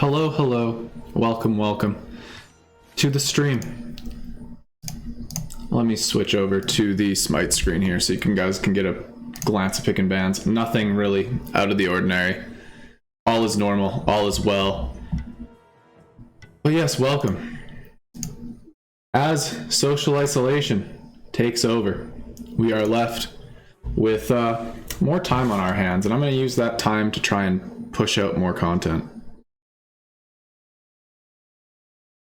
Hello, hello. Welcome, welcome to the stream. Let me switch over to the Smite screen here so you guys can get a glance at picking bands. Nothing really out of the ordinary. All is normal, all is well. But yes, welcome. As social isolation takes over, we are left with more time on our hands, and I'm going to use that time to try and push out more content.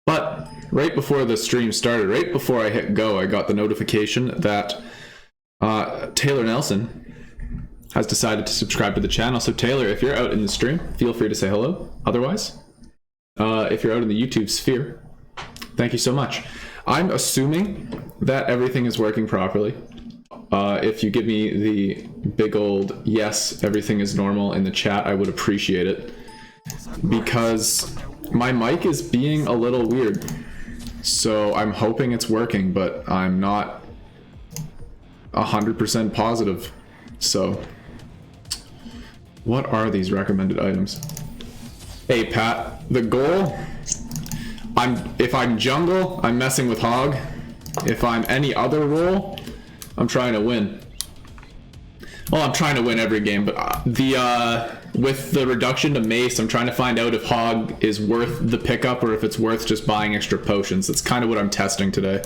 But right before the stream started, right before I hit go, I got the notification that Taylor Nelson has decided to subscribe to the channel. So Taylor, if you're out in the stream, feel free to say hello. Otherwise, if you're out in the YouTube sphere, thank you so much. I'm assuming that everything is working properly. If you give me the big old yes, everything is normal in the chat, I would appreciate it. Because my mic is being a little weird. So I'm hoping it's working, but I'm not 100% positive. So what are these recommended items? Hey Pat, the goal, if I'm jungle, I'm messing with Hog. If I'm any other role, I'm trying to win. Well, I'm trying to win every game, but with the reduction to Mace, I'm trying to find out if Hog is worth the pickup or if it's worth just buying extra potions. That's kind of what I'm testing today.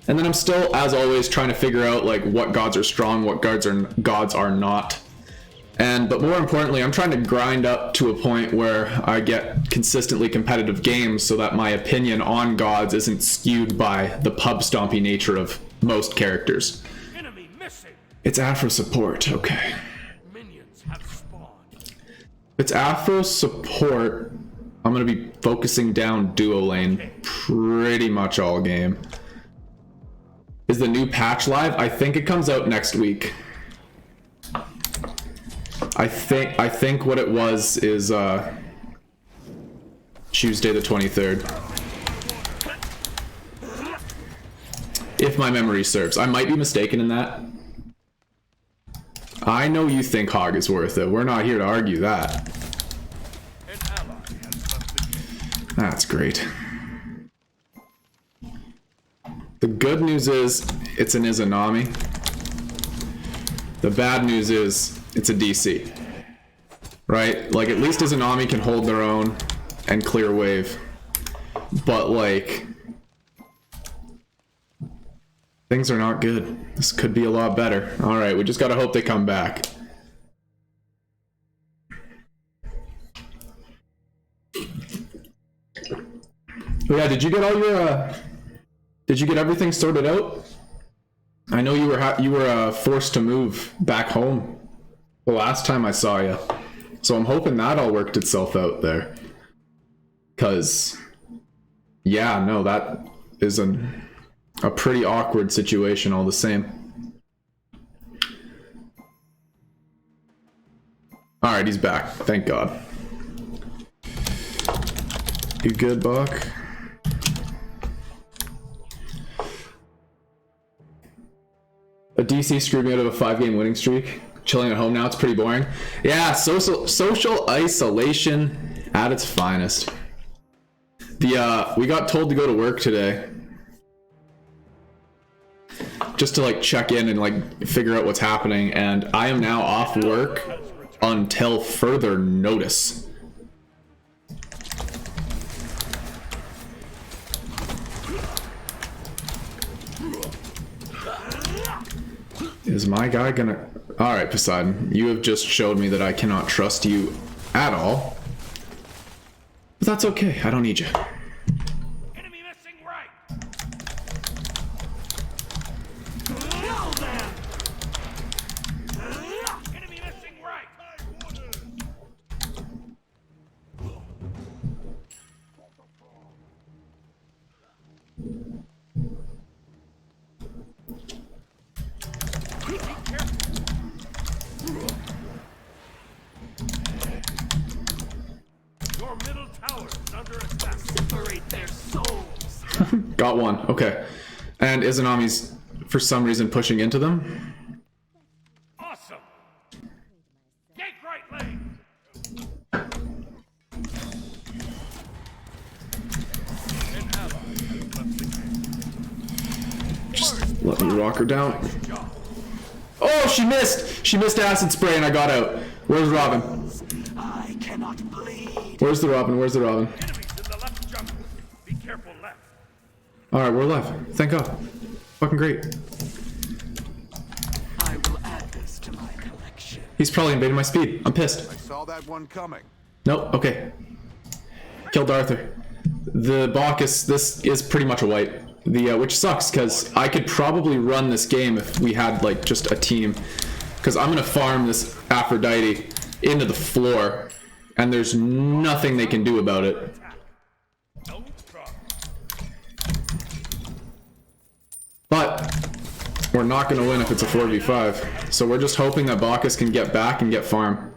And then I'm still, as always, trying to figure out like what gods are strong, what gods are not. But more importantly, I'm trying to grind up to a point where I get consistently competitive games so that my opinion on gods isn't skewed by the pub stompy nature of most characters. Enemy missing. It's Afro support, okay. Minions have spawned. It's Afro support. I'm gonna be focusing down duo lane pretty much all game. Is the new patch live? I think it comes out next week. I think what it was is Tuesday the 23rd. If my memory serves. I might be mistaken in that. I know you think Hog is worth it. We're not here to argue that. That's great. The good news is it's an Izanami. The bad news is it's a DC. Right? Like, at least Izanami can hold their own and clear wave. But, like, things are not good. This could be a lot better. Alright, we just gotta hope they come back. But yeah, did you get all your, did you get everything sorted out? I know you were forced to move back home the last time I saw you. So I'm hoping that all worked itself out there. 'Cause, yeah, no, that is a pretty awkward situation all the same. Alright, he's back. Thank God. You good, Buck? A DC screwed me out of a 5-game winning streak. Chilling at home now, it's pretty boring. Yeah, social isolation at its finest. We got told to go to work today. Just to like check in and like figure out what's happening, and I am now off work until further notice. Is my guy gonna... Alright, Poseidon, you have just showed me that I cannot trust you at all. But that's okay, I don't need you. Enemy missing right. Kill them. Enemy missing right. Your middle tower is under attack. Separate their souls. Got one, okay. And Izanami's, for some reason, pushing into them. Awesome. Gank right lane. Let me rock her down. Oh, she missed! She missed acid spray and I got out. Where's Robin? I cannot bleed. Where's the Robin? Where's the Robin? Enemies in the left jungle. Be careful left. Alright, we're alive. Thank God. Fucking great. I will add this to my collection. He's probably invading my speed. I'm pissed. I saw that one coming. Nope, okay. Killed Arthur. The Bacchus, this is pretty much a wipe. Which sucks, because I could probably run this game if we had, like, just a team. Because I'm going to farm this Aphrodite into the floor, and there's nothing they can do about it. But we're not going to win if it's a 4v5. So we're just hoping that Bacchus can get back and get farm.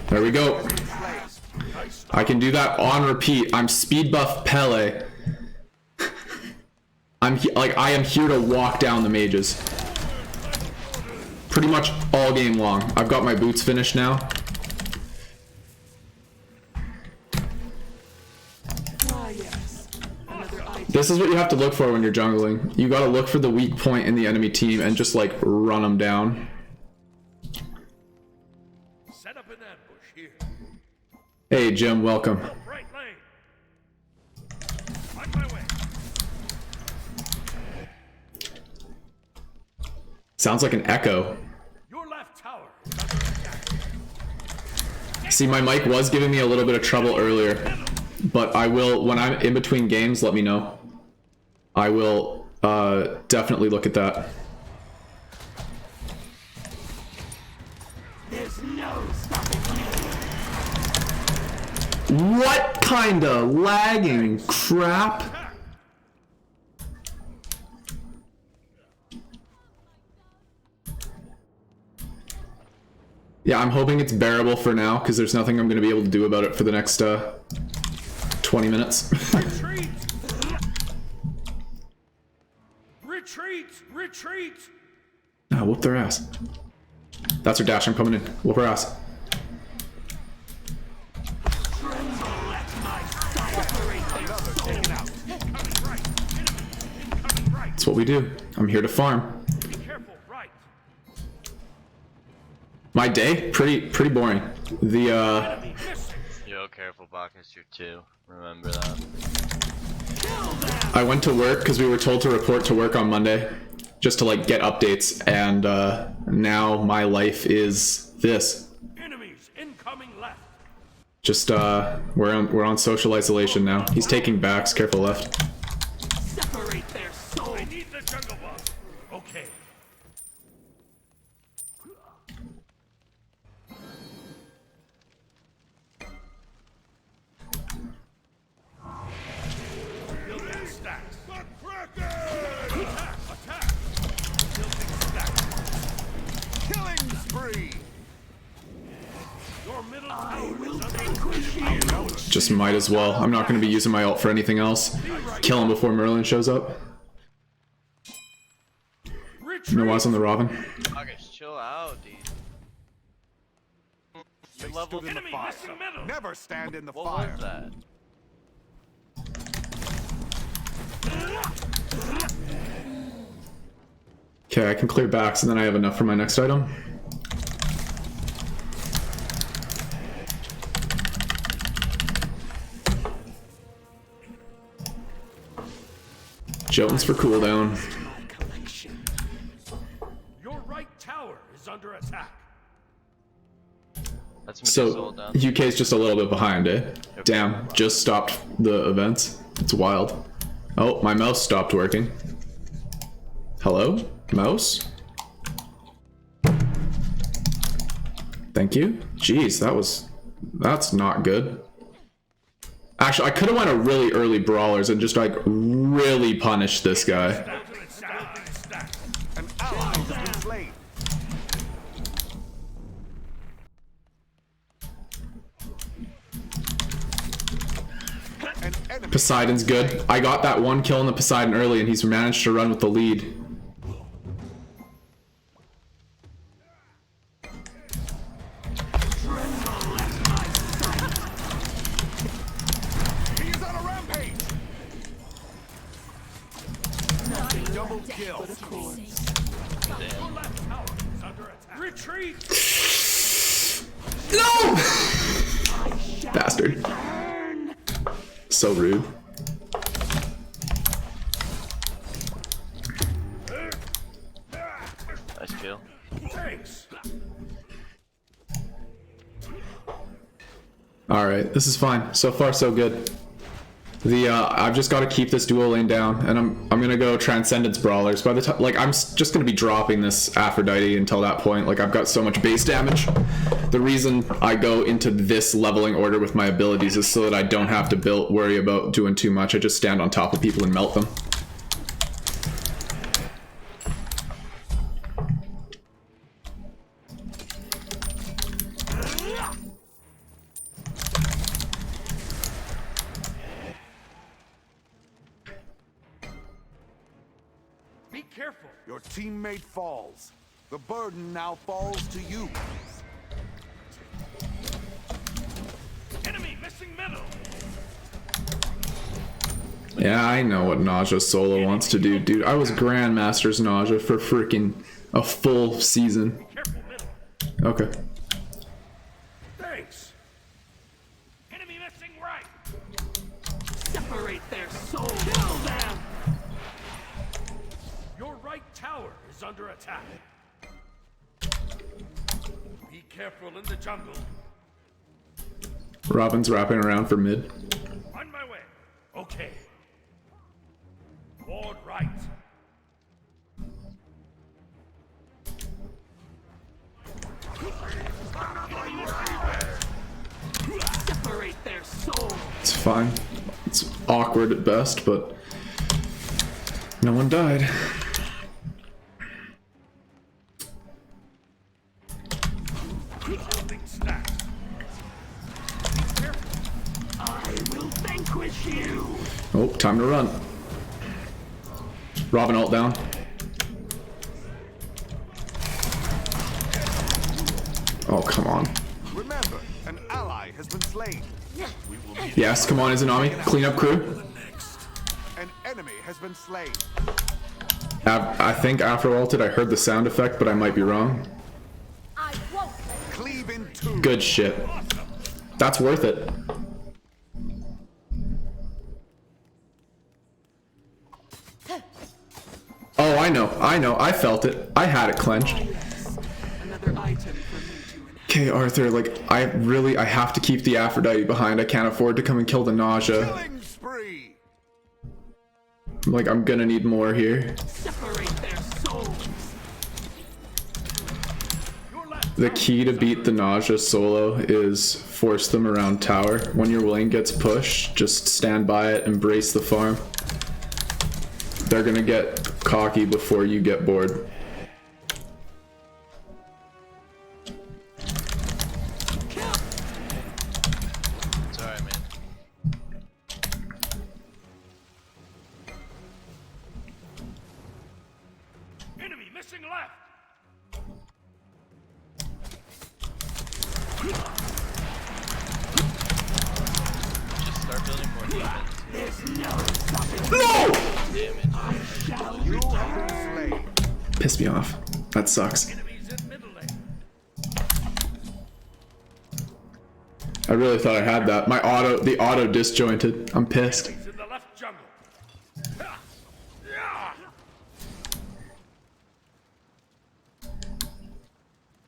There we go. I can do that on repeat. I'm speed buff Pele. I am here to walk down the mages. Pretty much all game long. I've got my boots finished now. This is what you have to look for when you're jungling. You gotta look for the weak point in the enemy team and just like run them down. Set up an ambush here. Hey Jim, welcome. Right lane. On my way. Sounds like an echo. Your left tower is under attack. See, my mic was giving me a little bit of trouble earlier, but I will, when I'm in between games, let me know. I will definitely look at that. There's no stopping me. What kind of lagging crap? Yeah, I'm hoping it's bearable for now, because there's nothing I'm going to be able to do about it for the next 20 minutes. Retreat! Retreat! Retreat! Ah, whoop their ass. That's her dash, I'm coming in. Whoop her ass. That's what we do. I'm here to farm. Be careful, right. My day? Pretty boring. Enemy missing. Yo, careful, Bacchus, you're 2. Remember that. I went to work because we were told to report to work on Monday, just to like get updates, and now my life is this. Enemies incoming left. Just we're on social isolation now. He's taking backs. Careful left. Separate their soul. I need the jungle buff. Okay. Building stacks. Attack! Attack! Building stacks. Killing spree. Your middle tower is under Just might as well. I'm not going to be using my ult for anything else. Kill him before Merlin shows up. No eyes on the Robin. Bacchus, chill out, dude. You're level Stood in the Enemy fire. missing middle. Never stand in the What fire. was that? Okay, I can clear backs, and then I have enough for my next item. Jones for cooldown. Your right tower is under attack. That's Medusa So down. UK's just a little bit behind, eh? Damn, just stopped the events. It's wild. Oh, my mouse stopped working. Hello? Mouse? Thank you. Jeez, that's not good. Actually, I could have went a really early brawlers and just like really punished this guy. Building stacks. An ally has been slain. An enemy. Poseidon's good. I got that one kill in the Poseidon early and he's managed to run with the lead. No! Bastard. So rude. Nice kill. Thanks. Alright, this is fine. So far, so good. I've just got to keep this duo lane down, and I'm gonna go Transcendence Brawlers. By the time, like, I'm just gonna be dropping this Aphrodite until that point. Like, I've got so much base damage. The reason I go into this leveling order with my abilities is so that I don't have to worry about doing too much. I just stand on top of people and melt them. Be careful. Your teammate falls. The burden now falls to you. Enemy missing middle. Yeah, I know what Nausea solo wants to do, dude. I was Grandmaster's Nausea for freaking a full season. Careful middle. Okay. Thanks. Enemy missing right. Separate their soul. Kill them. Your right tower is under attack. Be careful in the jungle. Robin's wrapping around for mid. On my way. Okay. Ward right. Separate their soul. It's fine. It's awkward at best, but no one died. Holding snacks. Be careful. I will vanquish you. Oh, time to run. Robin ult down. Oh, come on. Remember, an ally has been slain. Yes, come on, Izanami. Clean up crew. An enemy has been slain. I think after ulted I heard the sound effect, but I might be wrong. I won't. Cleave in two. Good shit. That's worth it. Oh, I know. I felt it. I had it clenched. Another item for me to inherit. Okay, Arthur, like, I have to keep the Aphrodite behind. I can't afford to come and kill the Nausea. Killing spree. Like, I'm gonna need more here. Separate their souls. Your left The key to beat the Nausea solo is force them around tower. When your lane gets pushed, just stand by it and brace the farm. They're gonna get cocky before you get bored. It's alright, man. enemy missing left. Just start building more defense. No! Damage. You have been slain. Piss me off. That sucks. Enemies in middle lane. I really thought I had that. The auto disjointed. I'm pissed. Enemies in the left jungle. Ha! Yeah!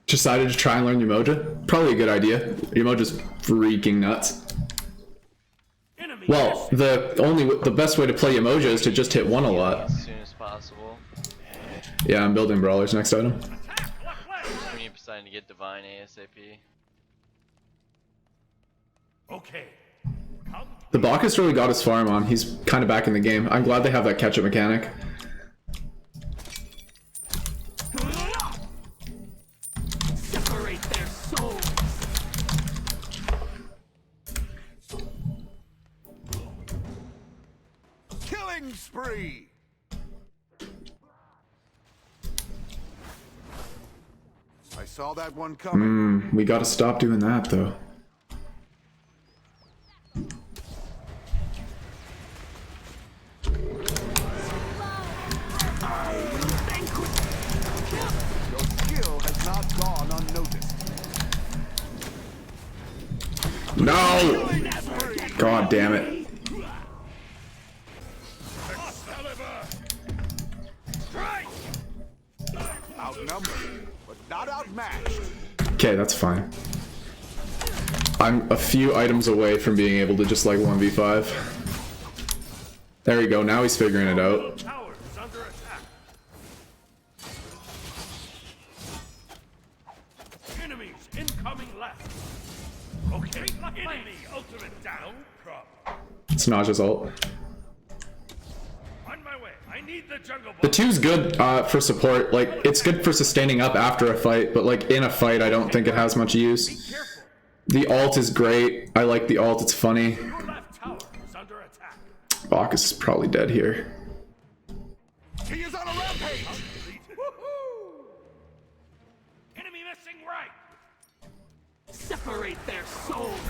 Decided to try and learn Umoja? Probably a good idea. Umoja's freaking nuts. Enemy Well, the best way to play Umoja is to just hit one a lot. As soon as possible. Yeah, I'm building brawlers. Next item. attack left lane. We need Poseidon to get Divine ASAP. Okay. Come. The Bacchus really got his farm on. He's kind of back in the game. I'm glad they have that catch-up mechanic. Separate their souls. Killing spree. I saw that one coming. We gotta stop doing that, though. Your skill has not gone unnoticed. No! God damn it. Outnumbered, but not outmatched. Okay, that's fine. I'm a few items away from being able to just like 1v5. There we go, now he's figuring it out. Tower is under attack. Enemies incoming left. Okay, enemy ultimate down. Prop. It's Naja's ult. On my way. I need the jungle The book. 2's good for support, like, it's good for sustaining up after a fight, but like in a fight I don't think it has much use. Careful. The ult is great, I like the ult, it's funny. Your left tower is under attack. Bacchus is probably dead here. He is on a rampage. Woohoo! Enemy missing right. Separate their souls.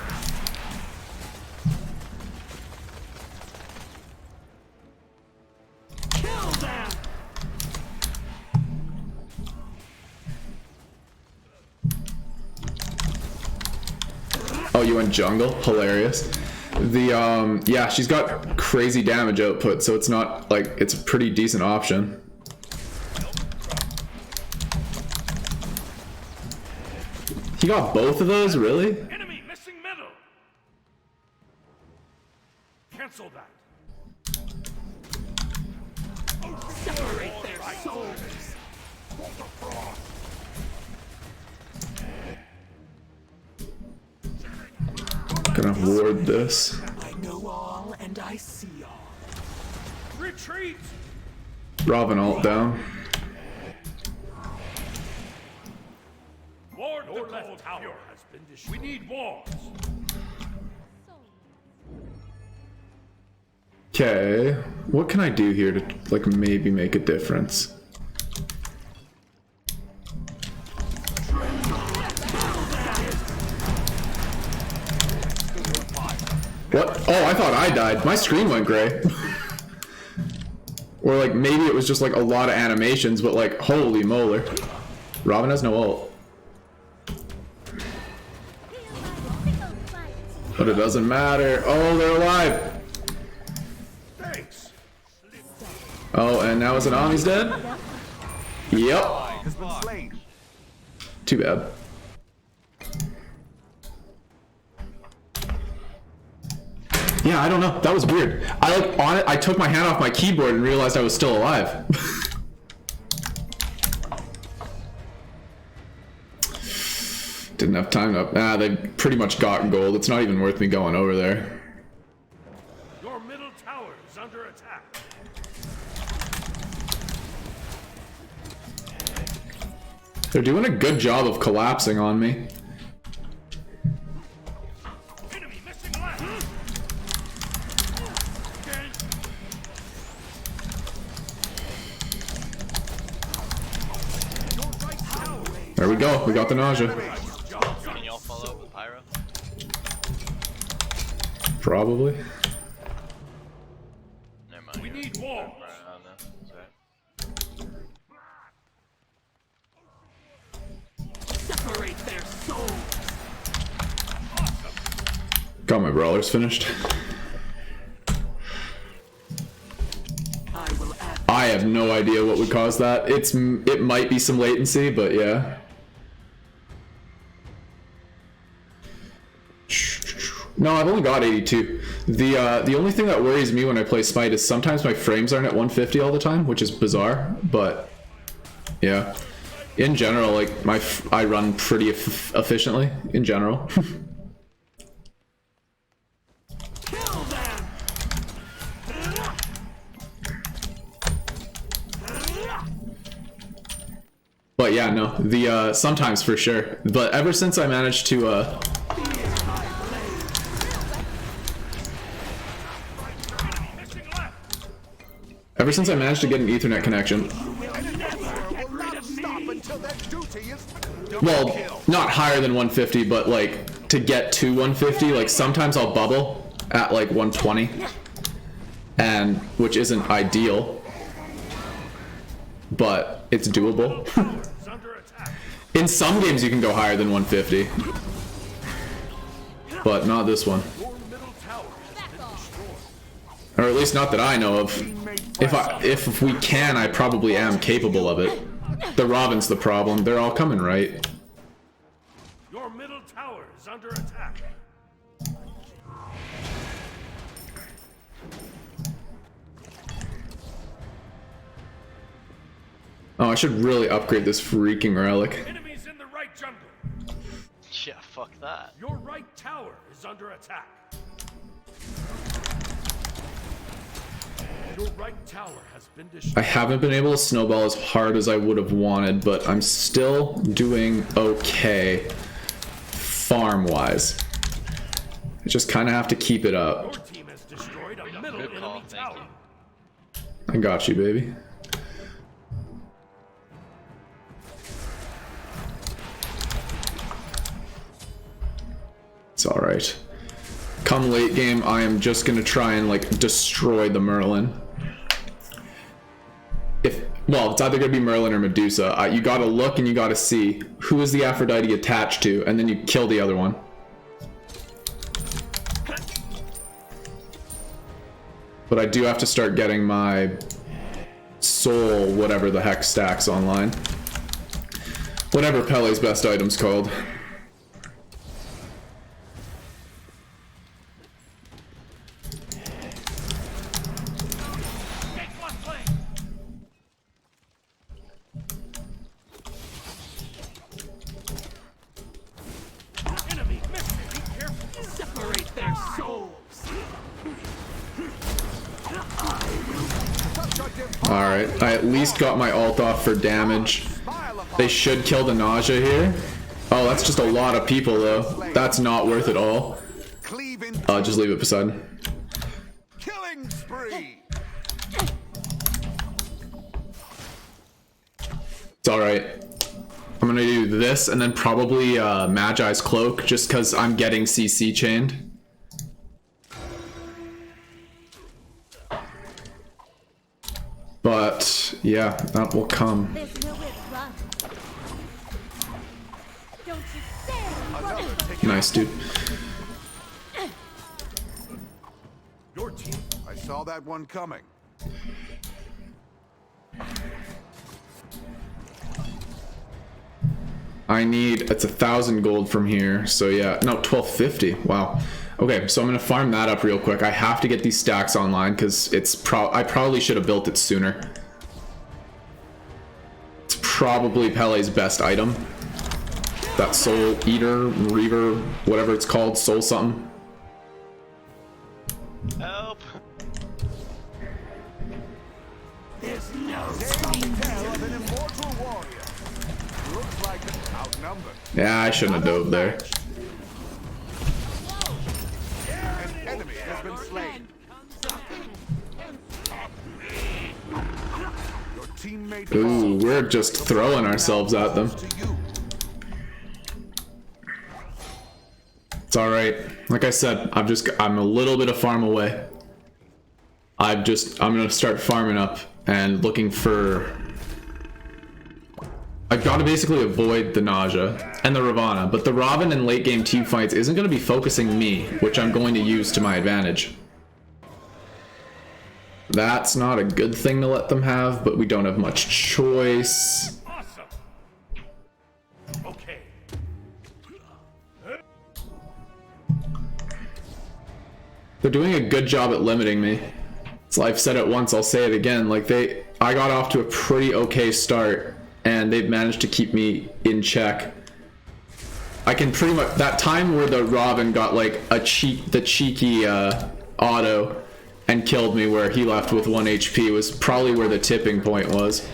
Kill them. Oh, you went jungle? Hilarious. The, yeah, she's got crazy damage output, so it's not, like, it's a pretty decent option. He got both of those, really? Enemy missing middle. Cancel that. Separate their souls. Gonna ward this. I know all and I see all. Retreat. Robin ult down. Ward the gold tower has been destroyed. We need walls. Okay, what can I do here to, like, maybe make a difference? What? Oh, I thought I died. My screen went gray. Or, like, maybe it was just, like, a lot of animations, but, like, holy molar. Robin has no ult. But it doesn't matter. Oh, they're alive. Thanks. Oh, and now Zanami's dead? Yep. Has been slain. Too bad. Yeah, I don't know. That was weird. I like on it. I took my hand off my keyboard and realized I was still alive. Didn't have time to. Ah, they pretty much got gold. It's not even worth me going over there. Your middle tower is under attack. They're doing a good job of collapsing on me. Enemy missing left. There we go. We got the nausea. Can y'all follow up with Pyro? Probably. Never mind. We need walls. No, it's alright. Separate their souls. Got my brawlers finished. I will add. I have no idea what would cause that. It might be some latency, but yeah. No, I've only got 82. The only thing that worries me when I play Smite is sometimes my frames aren't at 150 all the time, which is bizarre, but yeah. In general, like I run pretty efficiently in general. Kill them. But yeah, no, the sometimes for sure. But ever since I managed to ever since I managed to get an Ethernet connection, Will not stop until their duty is done. well, not higher than 150, but like to get to 150, like sometimes I'll bubble at like 120, and which isn't ideal, but it's doable. Is under attack. In some games you can go higher than 150. but not this one. Your middle tower has been destroyed. Or at least not that I know of. If we can, I probably am capable of it. The Robin's the problem. They're all coming, right? Your middle tower is under attack. Oh, I should really upgrade this freaking relic. Enemies in the right jungle. Yeah, fuck that. Your right tower is under attack. Your right tower has been I destroyed. haven't been able to snowball as hard as I would have wanted, but I'm still doing okay farm-wise. I just kind of have to keep it up. Your team has destroyed a middle Good call, enemy thank tower. you. I got you, baby. It's alright. Come late game, I am just gonna try and like destroy the Merlin. Well, it's either gonna be Merlin or Medusa. You gotta look and you gotta see who is the Aphrodite attached to, and then you kill the other one. But I do have to start getting my soul, whatever the heck, stacks online. Whatever Pele's best item's called. Take one flame. Enemy missing. Be careful. Separate their souls. Alright, I at least got my ult off for damage. They should kill the nausea here. Oh, that's just a lot of people though. That's not worth it all. Just leave it beside. Killing spree. It's alright. I'm gonna do this and then probably Magi's Cloak just because I'm getting CC chained. But yeah, that will come. There's nowhere to run. Don't you dare! Nice, dude. Your team. I saw that one coming. I need, it's 1,000 gold from here, so yeah, no, 1250, wow. Okay, so I'm gonna farm that up real quick. I have to get these stacks online because I probably should have built it sooner. It's probably Pele's best item. That Soul Eater, Reaver, whatever it's called, Soul something. Help! There's no Tale of an immortal warrior. Looks like outnumbered. Yeah, I shouldn't have dove there. An enemy has been slain. Your teammate Ooh, we're just throwing ourselves at them. to you. It's alright. Like I said, I'm a little bit of farm away. I'm gonna start farming up and looking for... I've got to basically avoid the nausea and the Ravana, but the Robin in late game team fights isn't going to be focusing me, which I'm going to use to my advantage. That's not a good thing to let them have, but we don't have much choice. Awesome. Okay. They're doing a good job at limiting me. So I've said it once, I'll say it again. Like I got off to a pretty okay start, and they've managed to keep me in check. I can pretty much, that time where the Robin got like the cheeky auto and killed me where he left with 1 HP was probably where the tipping point was.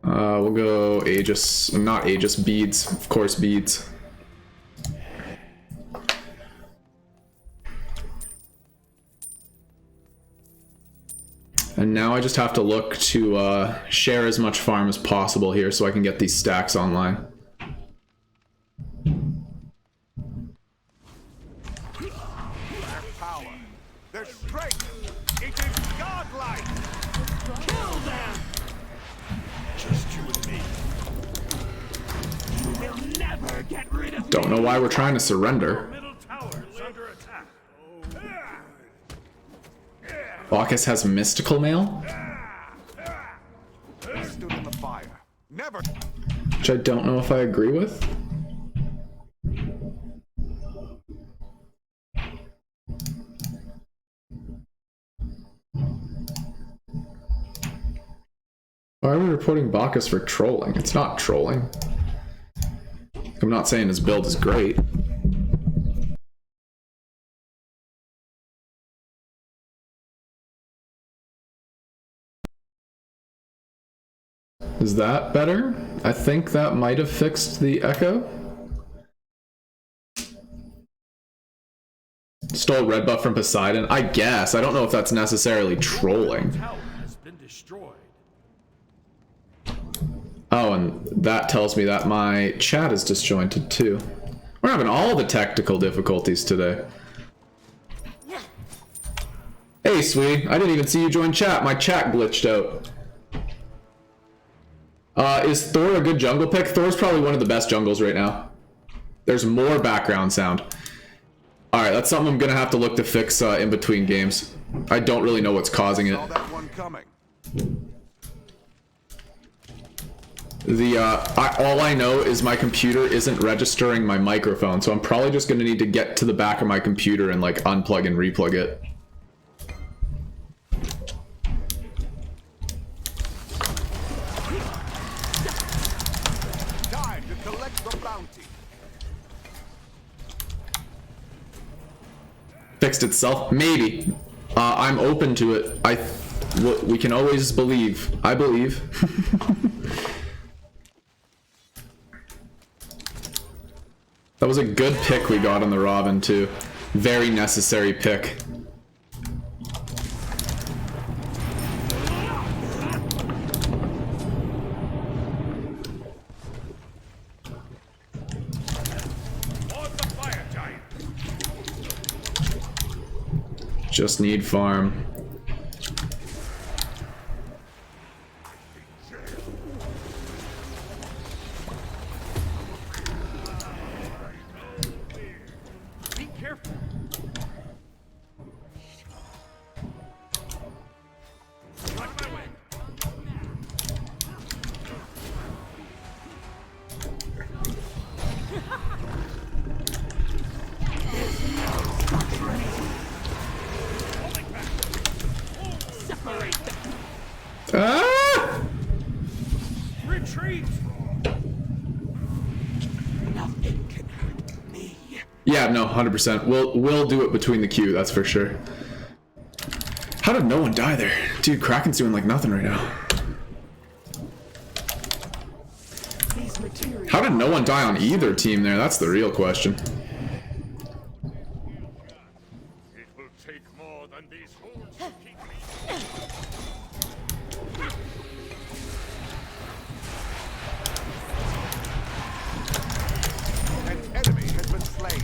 We'll go Aegis, not Aegis, beads, of course beads. And now I just have to look to share as much farm as possible here so I can get these stacks online. Their power, their strength, it is godlike. kill them. Just you and me. You will never get rid of Don't know why we're trying to surrender. Middle tower Bacchus has mystical mail, He stood in the fire. Never. which I don't know if I agree with. Why are we reporting Bacchus for trolling? It's not trolling. I'm not saying his build is great. Is that better? I think that might have fixed the echo. Stole red buff from Poseidon? I guess. I don't know if that's necessarily trolling. Tower has been destroyed. Oh, and that tells me that my chat is disjointed too. We're having all the technical difficulties today. Hey, sweetie. I didn't even see you join chat. My chat glitched out. Is Thor a good jungle pick? Thor's probably one of the best jungles right now. There's more background sound. Alright, that's something I'm gonna have to look to fix in between games. I don't really know what's causing it. Saw that one coming. All I know is my computer isn't registering my microphone, so I'm probably just gonna need to get to the back of my computer and like unplug and replug it. Time to collect the bounty. Fixed itself? Maybe. I'm open to it. We can always believe. I believe. That was a good pick we got on the Robin too. Very necessary pick. On the fire giant. Just need farm. Be careful. On my way. Separate them. Ah! Retreat. Nothing can hurt me. Yeah, no, 100%. We'll do it between the queue, that's for sure. How did no one die there? Dude, Kraken's doing like nothing right now. These materials. How did no one die on either team there? That's the real question. It will take more than these horns to keep me. An enemy has been slain.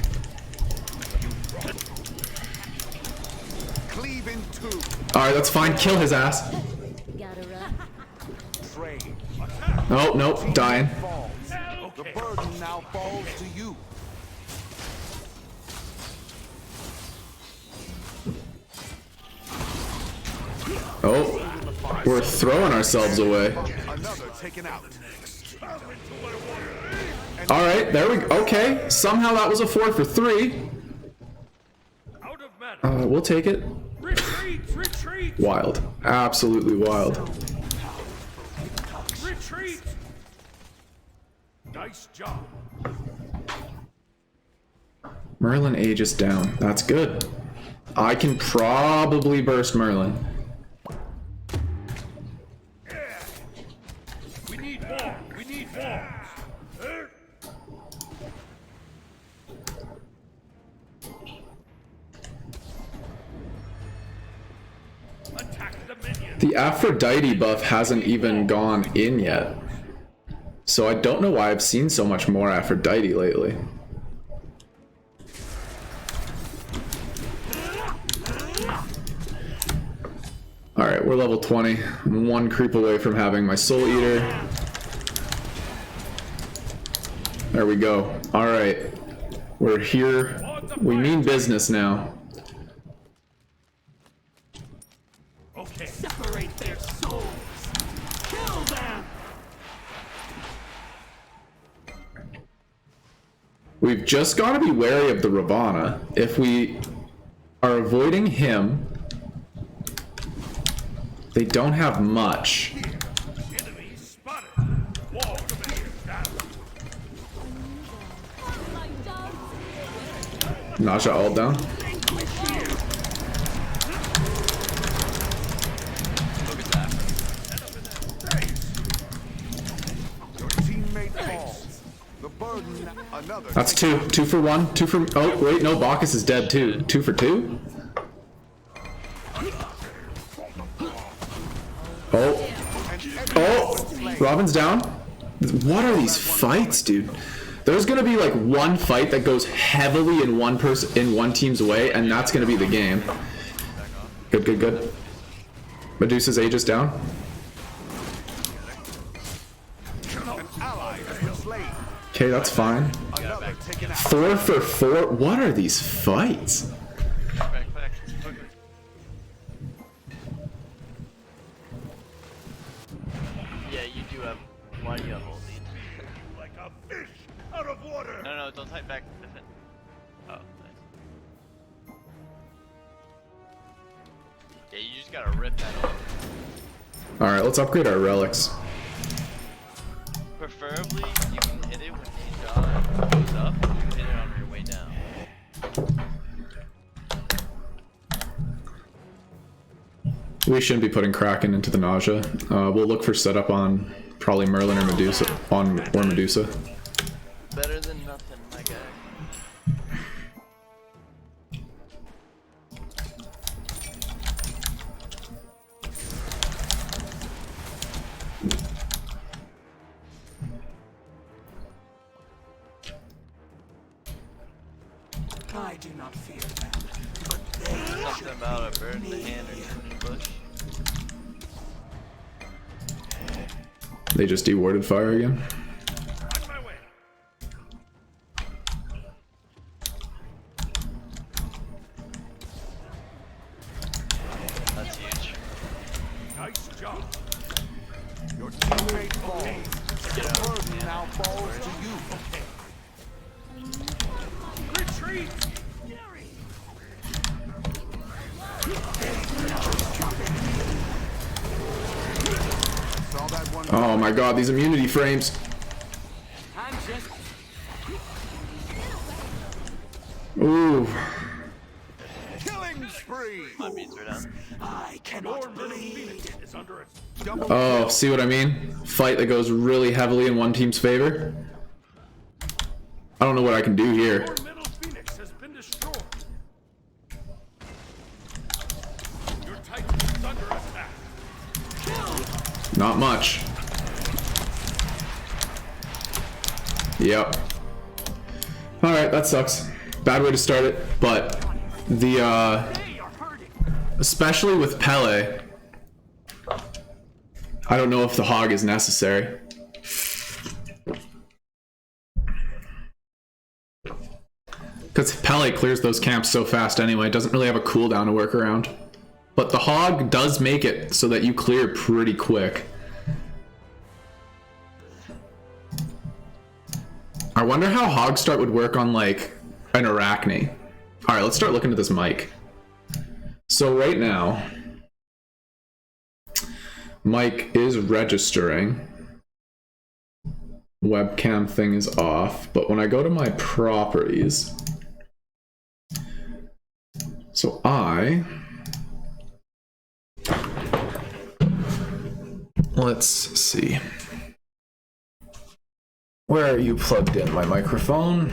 Cleave in two. Alright, that's fine. Kill his ass. Gotta run. Train. Oh, nope. Dying. Falls. The burden now falls to you. Oh, we're throwing ourselves away. Another taken out. Alright, there we go. Okay, somehow that was a 4 for 3. Out of mana. We'll take it. Retreat. Retreat. Wild. Absolutely wild. Retreat. Nice job. Merlin Aegis down. That's good. I can probably burst Merlin. We need more. We need more. Attack the minions. The Aphrodite buff hasn't even gone in yet. So I don't know why I've seen so much more Aphrodite lately. Alright, we're level 20. I'm one creep away from having my Soul Eater. There we go. Alright. We're here. We mean business now. We've just got to be wary of the Ravana. If we are avoiding him, they don't have much. Enemy spotted. Wall barrier down. Oh my dogs. Naja all down. Look at that. Your teammate falls. The burden, another. That's two. 2 for 1. 2 for. Oh, wait, no, Bacchus is dead too. 2 for 2? Oh. Oh! Robin's down. What are these fights, dude? There's gonna be like one fight that goes heavily in one person, in one team's way, and that's gonna be the game. Good, good, good. Medusa's Aegis down. An ally has been slain. Okay, that's fine. Another taken out. 4 for 4. What are these fights? Back, quickly. Yeah, you do have. Why do you have ult lead? Like a fish out of water. No, don't type back. Defend. Oh, nice. Yeah, you just gotta rip that off. Alright, let's upgrade our relics. Preferably, you can hit it when it goes up. You can hit it on your way down. We shouldn't be putting Kraken into the nausea. We'll look for setup on probably Merlin or Medusa. Or Medusa. Better than nothing, my guy. I do not fear them, but they Something about a bird in the hand or two in the bush. They just dewarded fire again. On my way. That's huge. Nice job. Your teammate falls. Get The out. burden now falls to you. Retreat. Saw that one. Oh my god, these immunity frames. I'm just Ooh. Killing spree. My beats are down. I cannot Your middle bleed. Phoenix is under it. Double Oh, see what I mean? Fight that goes really heavily in one team's favor. I don't know what I can do here. Your middle Phoenix has been destroyed. Your Titan is under attack. Not much. Yep. Alright, that sucks. Bad way to start it, but the They are hurting. especially with Pele, I don't know if the hog is necessary. Because Pele clears those camps so fast anyway, doesn't really have a cooldown to work around. But the hog does make it so that you clear pretty quick. I wonder how hog start would work on like an Arachne. Alright, let's start looking at this mic. So right now, mic is registering. Webcam thing is off, but when I go to my properties, so let's see. Where are you plugged in? My microphone?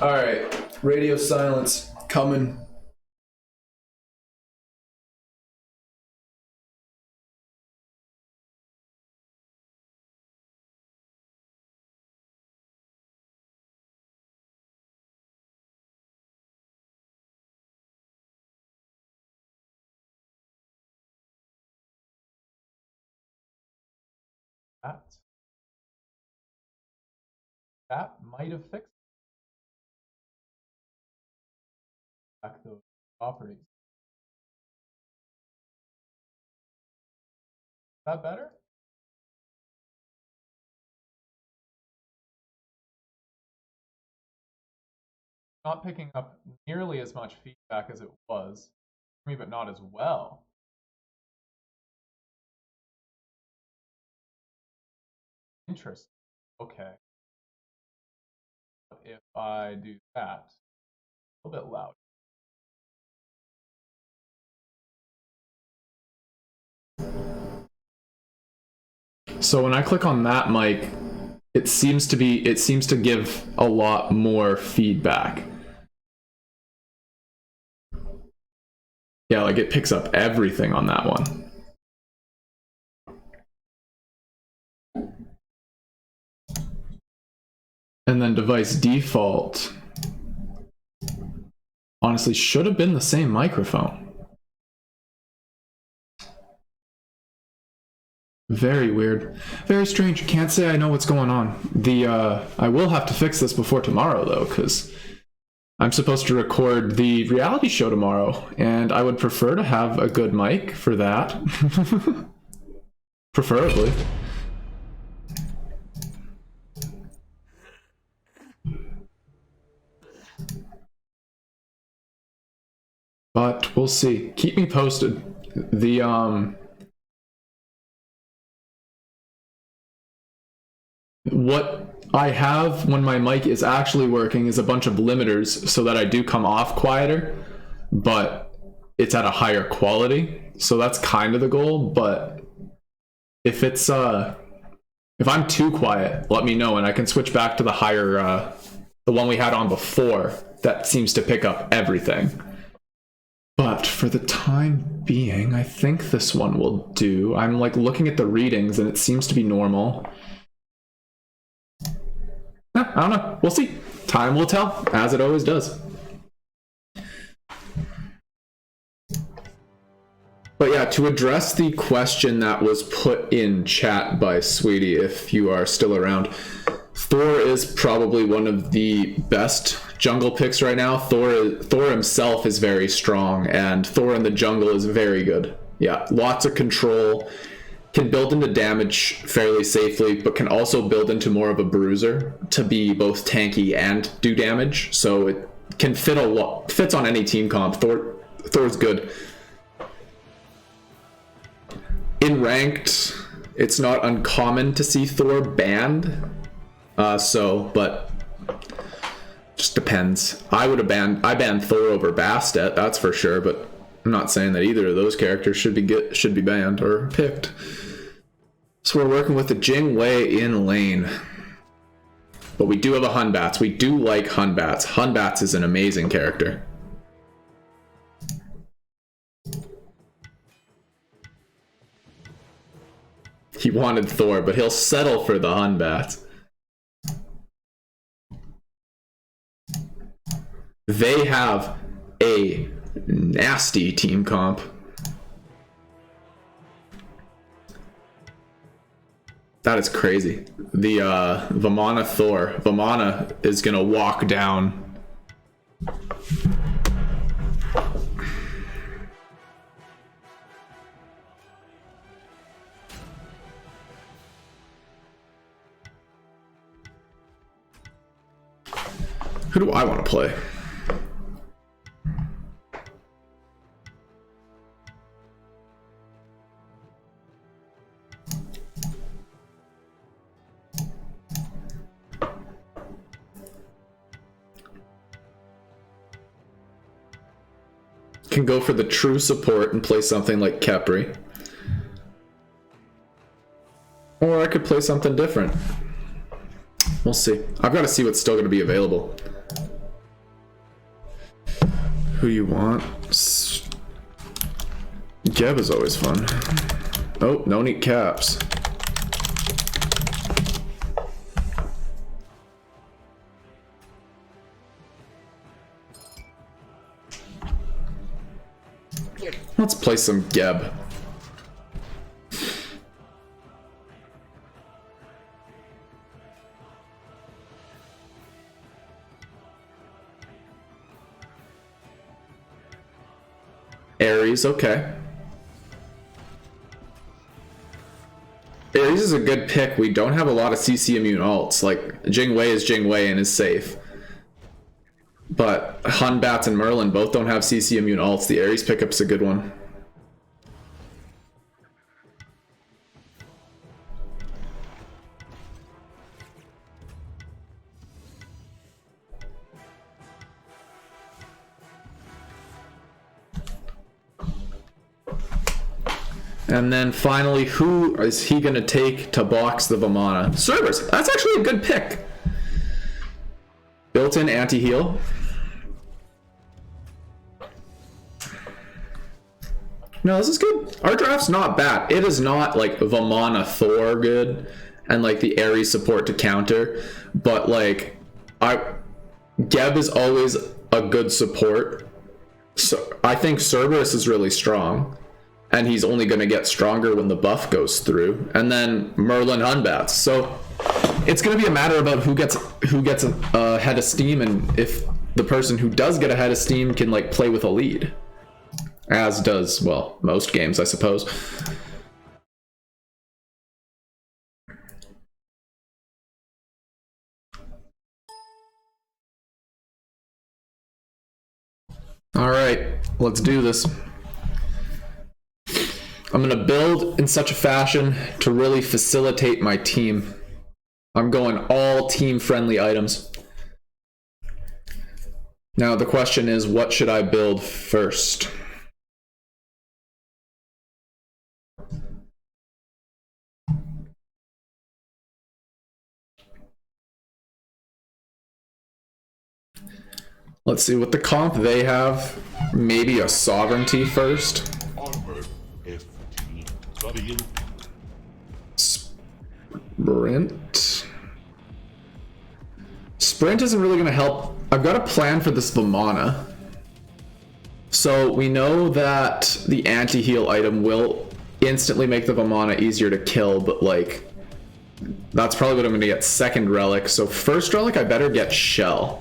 Alright, radio silence coming. That might have fixed back those properties. Is that better? not picking up nearly as much feedback as it was for me, but not as well. Interesting. Okay. If I do that, a little bit loud. So when I click on that mic, it seems to give a lot more feedback. Yeah, like it picks up everything on that one. And then device default honestly should have been the same microphone. Very weird. Very strange. Can't say I know what's going on. I will have to fix this before tomorrow though, because I'm supposed to record the reality show tomorrow, and I would prefer to have a good mic for that. Preferably. But we'll see. Keep me posted. What I have when my mic is actually working is a bunch of limiters so that I do come off quieter, but it's at a higher quality. So that's kind of the goal, but if it's if I'm too quiet, let me know and I can switch back to the higher the one we had on before that seems to pick up everything. But for the time being, I think this one will do. I'm like looking at the readings and it seems to be normal. I don't know. We'll see. Time will tell, as it always does. But yeah, to address the question that was put in chat by Sweetie, if you are still around, Thor is probably one of the best jungle picks right now. Thor himself is very strong, and Thor in the jungle is very good. Yeah, lots of control. Can build into damage fairly safely, but can also build into more of a bruiser to be both tanky and do damage. So it can fits on any team comp. Thor's good. In ranked, it's not uncommon to see Thor banned. But just depends. I banned Thor over Bastet, that's for sure, but I'm not saying that either of those characters should be banned or picked. So we're working with the Jing Wei in lane. But we do have a Hunbats. We do like Hunbats. Hunbats is an amazing character. He wanted Thor, but he'll settle for the Hunbats. They have a nasty team comp. That is crazy. The Vamana Thor. Vamana is gonna walk down. Who do I want to play? Can go for the true support and play something like Kepri. Or I could play something different. We'll see. I've got to see what's still going to be available. Who you want? Geb is always fun. Oh, no neat caps. Let's play some Geb. Ares, okay. Ares is a good pick. We don't have a lot of CC immune alts. Like, Jing Wei is Jing Wei and is safe. But Hun, Bats, and Merlin both don't have CC immune ults. The Ares pickup's a good one. And then finally, who is he going to take to box the Vamana? Cerberus. That's actually a good pick. Built-in anti-heal. No, this is good. Our draft's not bad. It is not like Vamana Thor good and like the Ares support to counter, but like Geb is always a good support. So I think Cerberus is really strong. And he's only going to get stronger when the buff goes through. And then Merlin Hunbats. So it's going to be a matter about who gets a head of steam, and if the person who does get a head of steam can like play with a lead. As does, well, most games, I suppose. All right, let's do this. I'm going to build in such a fashion to really facilitate my team. I'm going all team-friendly items. Now the question is, what should I build first? Let's see what the comp they have. Maybe a sovereignty first. Sprint isn't really going to help. I've got a plan for this Vamana. So we know that the anti-heal item will instantly make the Vamana easier to kill, but like that's probably what I'm going to get second relic. So first relic, I better get Shell.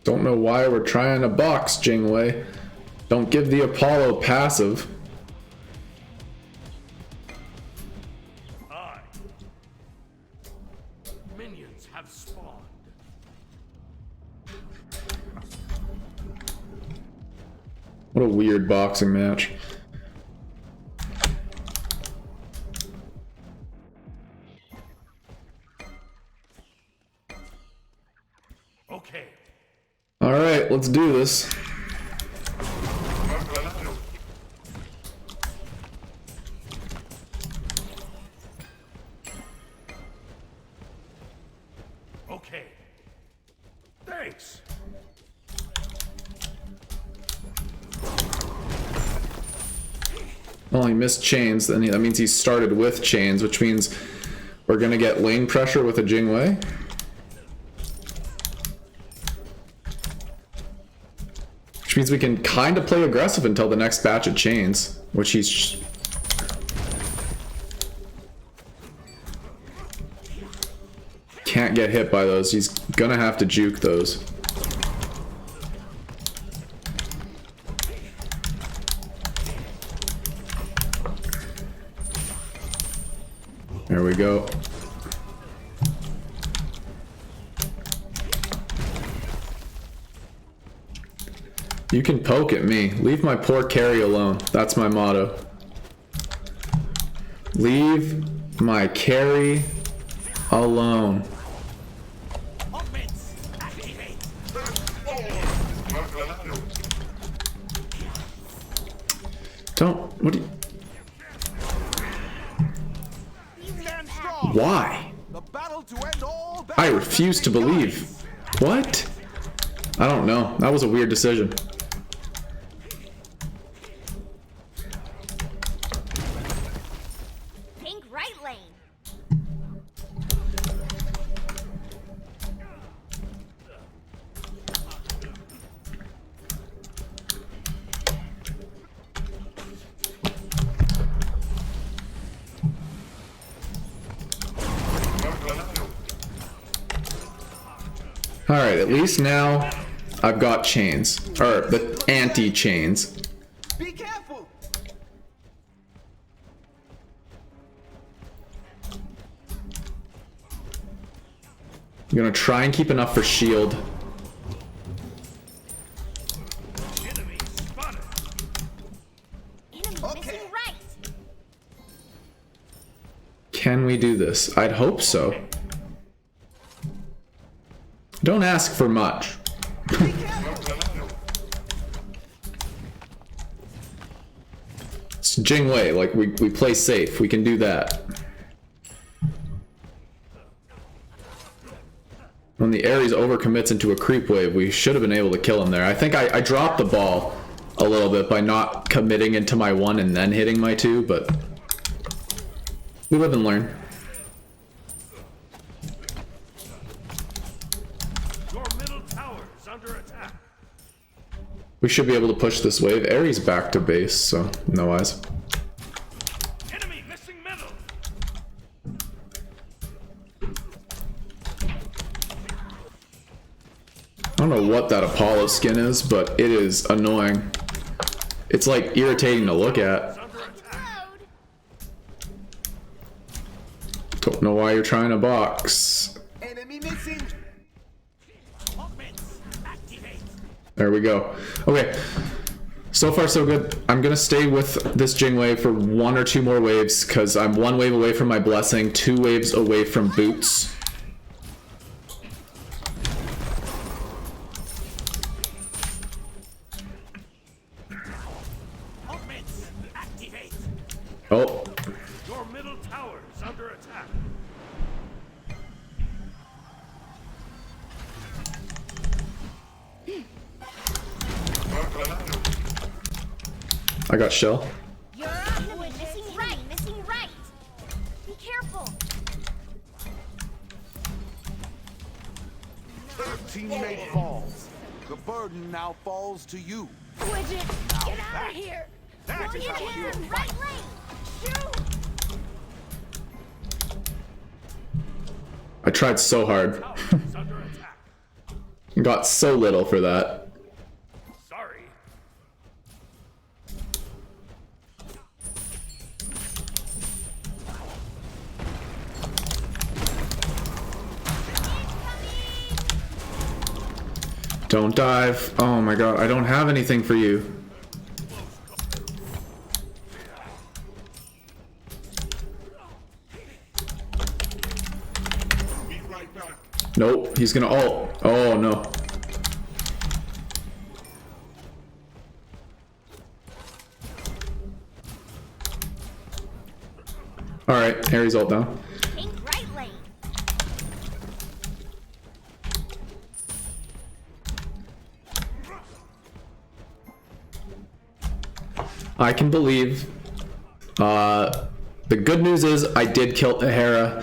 Don't know why we're trying to box, Jingwei. Don't give the Apollo passive. Minions have spawned. What a weird boxing match. Okay. All right, let's do this. Okay. Thanks. Well, he missed chains, then that means he started with chains, which means we're gonna get lane pressure with a Jingwei. Which means we can kind of play aggressive until the next batch of chains, which he's... Can't get hit by those. He's gonna have to juke those. There we go. You can poke at me. Leave my poor carry alone. That's my motto. Leave my carry alone. Don't. What do you... Why? I refuse to believe. What? I don't know. That was a weird decision. Pink right lane. Alright, at least now I've got chains. Or the anti-chains. Be careful. I'm gonna try and keep enough for shield. Enemy spotted. Enemy missing right. Can we do this? I'd hope so. Don't ask for much. It's Jingwei, like we play safe. We can do that. When the Ares overcommits into a creep wave, we should have been able to kill him there. I think I dropped the ball a little bit by not committing into my 1 and then hitting my 2, but we live and learn. Your middle tower is under attack. We should be able to push this wave. Ares back to base, so no eyes. Enemy missing middle. I don't know what that Apollo skin is, but it is annoying. It's like irritating to look at. Under attack. Load. Don't know why you're trying to box. Enemy missing. Augments. Activate. There we go. Okay. So far so good. I'm gonna stay with this Jingwei for 1 or 2 more waves, because I'm 1 wave away from my blessing, 2 waves away from boots. Augments. Activate. Oh, Your middle tower is under attack. I got shell. You're up. Enemy missing right. Missing right. Be careful. Teammate falls. The burden now falls to you. Widget, get out of here. That is how you Right lane. Shoot. I tried so hard. Tower is under attack. Got so little for that. Sorry. Don't dive. Oh my god, I don't have anything for you. Nope, he's gonna ult. Oh no. Alright, Ares ult down. Pink right lane. I can believe. The good news is I did kill Hera.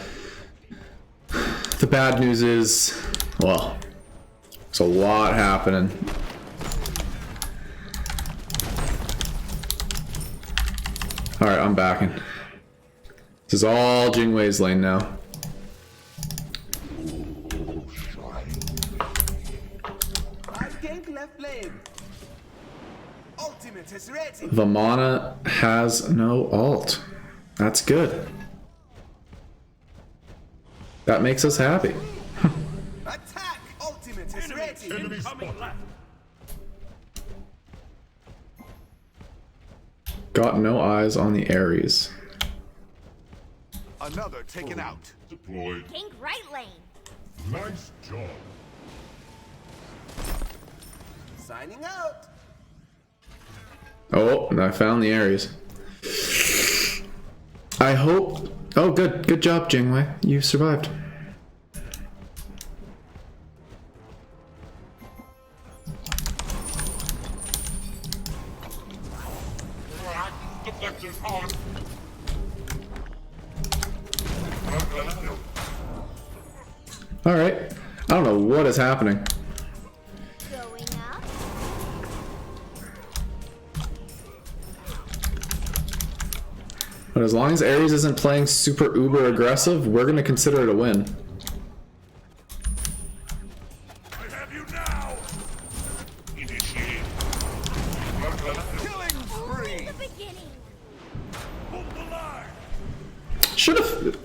The bad news is, well, there's a lot happening. Alright, I'm backing. This is all Jingwei's lane now. 5 gank left lane. Ultimate is ready. Vamana has no ult. That's good. That makes us happy. Attack. Ultimate is ready. Enemy coming left. Got no eyes on the Ares. Another taken out. Deployed. Pink right lane. Nice job. Signing out. Oh, and I found the Ares. I hope... Oh, good. Good job, Jingwei. You survived. Alright. I don't know what is happening. Going up. But as long as Ares isn't playing super uber aggressive, we're gonna consider it a win.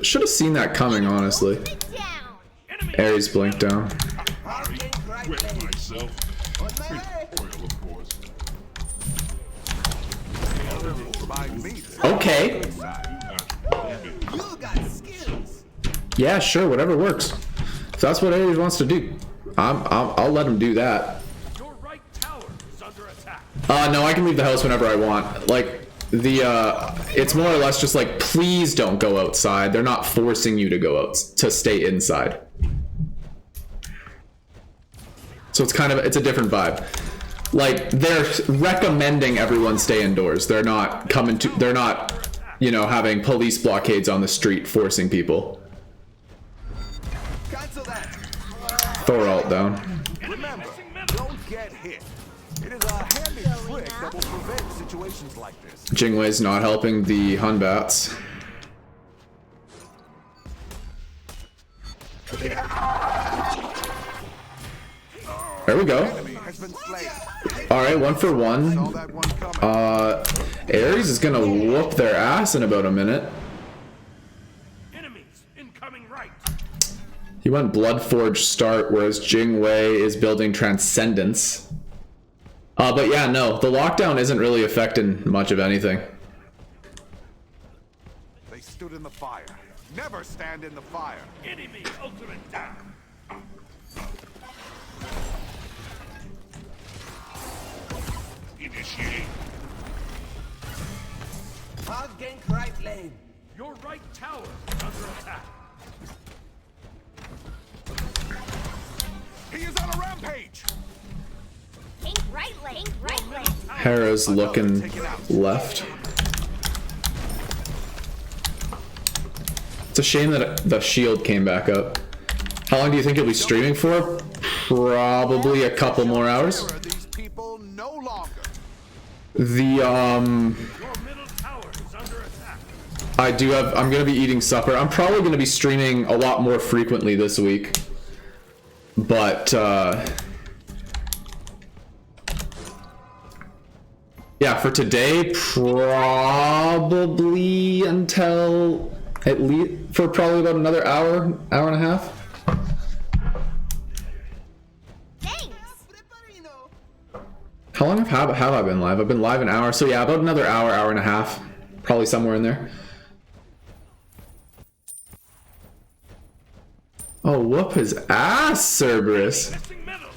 Should have seen that coming, honestly. Sit down. Ares blinked down. Wet myself. Oil, of course. Okay. You got skills. Yeah, sure, whatever works. If that's what Ares wants to do, I'll let him do that. Your right tower is under attack. No, I can leave the house whenever I want. Like, it's more or less just like, please don't go outside. They're not forcing you to go out, to stay inside. So it's it's a different vibe. Like, they're recommending everyone stay indoors. They're not you know, having police blockades on the street forcing people. Cancel that. Thor ult down. Remember, don't get hit. It is a handy trick that will prevent situations like this. Jingwei's not helping the Hun Bats. There we go. Enemy has been slain. Alright, 1 for 1. Saw that one coming. Ares is gonna whoop their ass in about a minute. Enemies incoming right. He went Bloodforge start, whereas Jingwei is building Transcendence. But yeah, no, the lockdown isn't really affecting much of anything. They stood in the fire. Never stand in the fire. Enemy ultimate down. Initiate. Hard gank right lane. Your right tower is under attack. He is on a rampage. Pink right lane. Right lane. Hera's looking left. It's a shame that the shield came back up. How long do you think you'll be streaming for? Probably a couple more hours. Where are these people no longer? The Your middle tower is under attack. I'm gonna be eating supper. I'm probably gonna be streaming a lot more frequently this week. But yeah, for today, probably until at least for probably about another hour and a half. Thanks. How long have I been live? I've been live an hour, so yeah, about another hour and a half, probably somewhere in there. Oh, whoop his ass, Cerberus. Missing middle.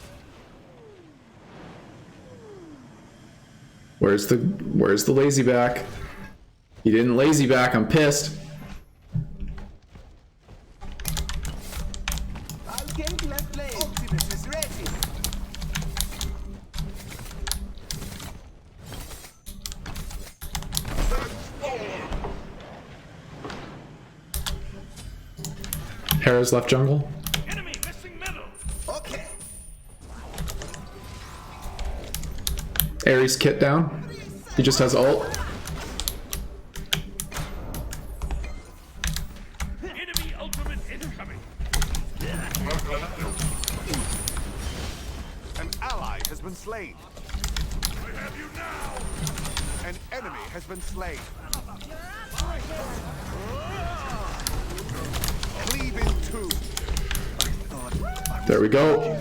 Where's the lazy back? He didn't lazy back, I'm pissed. Hard gank left lane. Optimus is ready. Hera's left jungle. Enemy missing middle. Okay. Ares kit down. He just has ult. Enemy ultimate incoming. An ally has been slain. I have you now. An enemy has been slain. Cleave in two. There we go.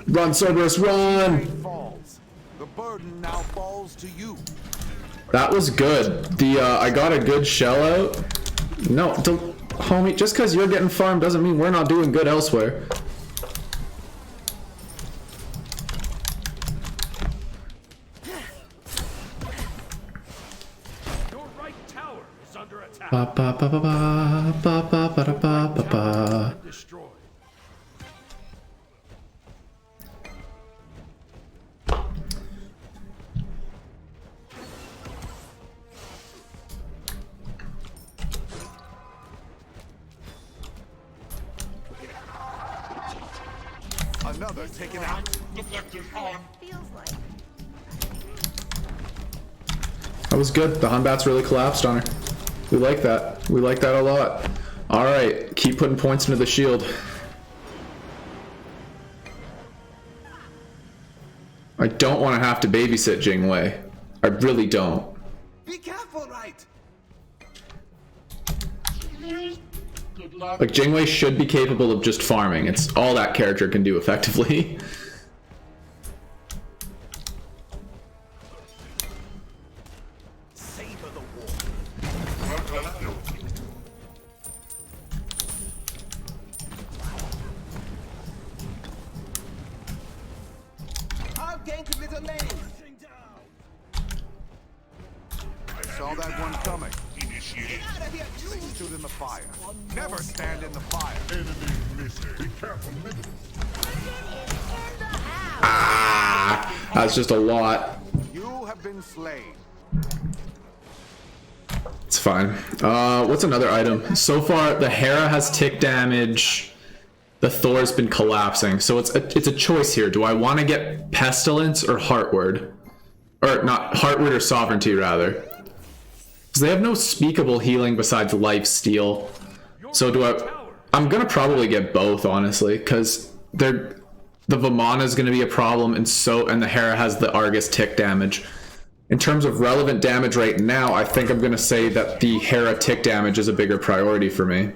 Run, Cerberus, run! Falls. The burden now falls to you. That was good. I got a good shell out. No, homie, just because you're getting farmed doesn't mean we're not doing good elsewhere. Your right tower is under attack. Ba ba ba ba ba ba ba ba ba ba ba. Destroyed. Another taken out. Feels like. That was good. The Hunbats really collapsed on her. We like that. We like that a lot. Alright, keep putting points into the shield. I don't want to have to babysit Jingwei. I really don't. Be careful, right? Like, Jingwei should be capable of just farming. It's all that character can do effectively. Savor the war. I'll gank middle lane. I saw that one coming. Stood in the fire. Never stand in the fire. Ah, that's just a lot. You have been slain. It's fine. What's another item? So far, the Hera has tick damage. The Thor's been collapsing. So it's a choice here. Do I want to get Pestilence or Heartward? Or not, Heartward or Sovereignty, rather. Because they have no speakable healing besides Lifesteal. So do I... I'm going to probably get both, honestly. Because the Vamana is going to be a problem, and the Hera has the Argus tick damage. In terms of relevant damage right now, I think I'm going to say that the Hera tick damage is a bigger priority for me.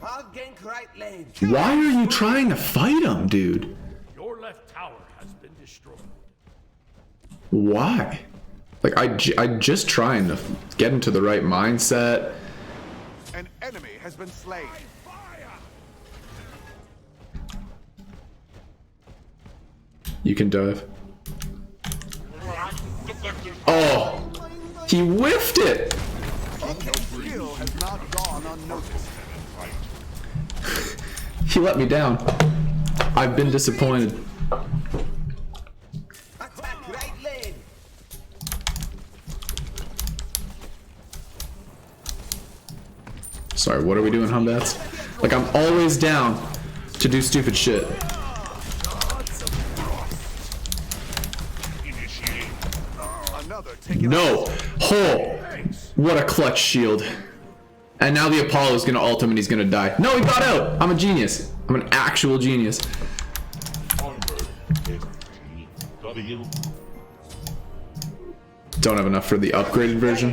I'll gank right lane. Why are you trying to fight him, dude? Your left tower has been destroyed. Why? Like, I'm just trying to get into the right mindset. An enemy has been slain. You can dive. Oh! He whiffed it! Skill has not gone unnoticed. He let me down. I've been disappointed. Attack right lane. Sorry, what are we doing, Humbats? Like, I'm always down to do stupid shit. Another taken. No! Oh! What a clutch shield. And now the Apollo's gonna ult him and he's gonna die. No, he got out! I'm a genius. I'm an actual genius. Don't have enough for the upgraded version.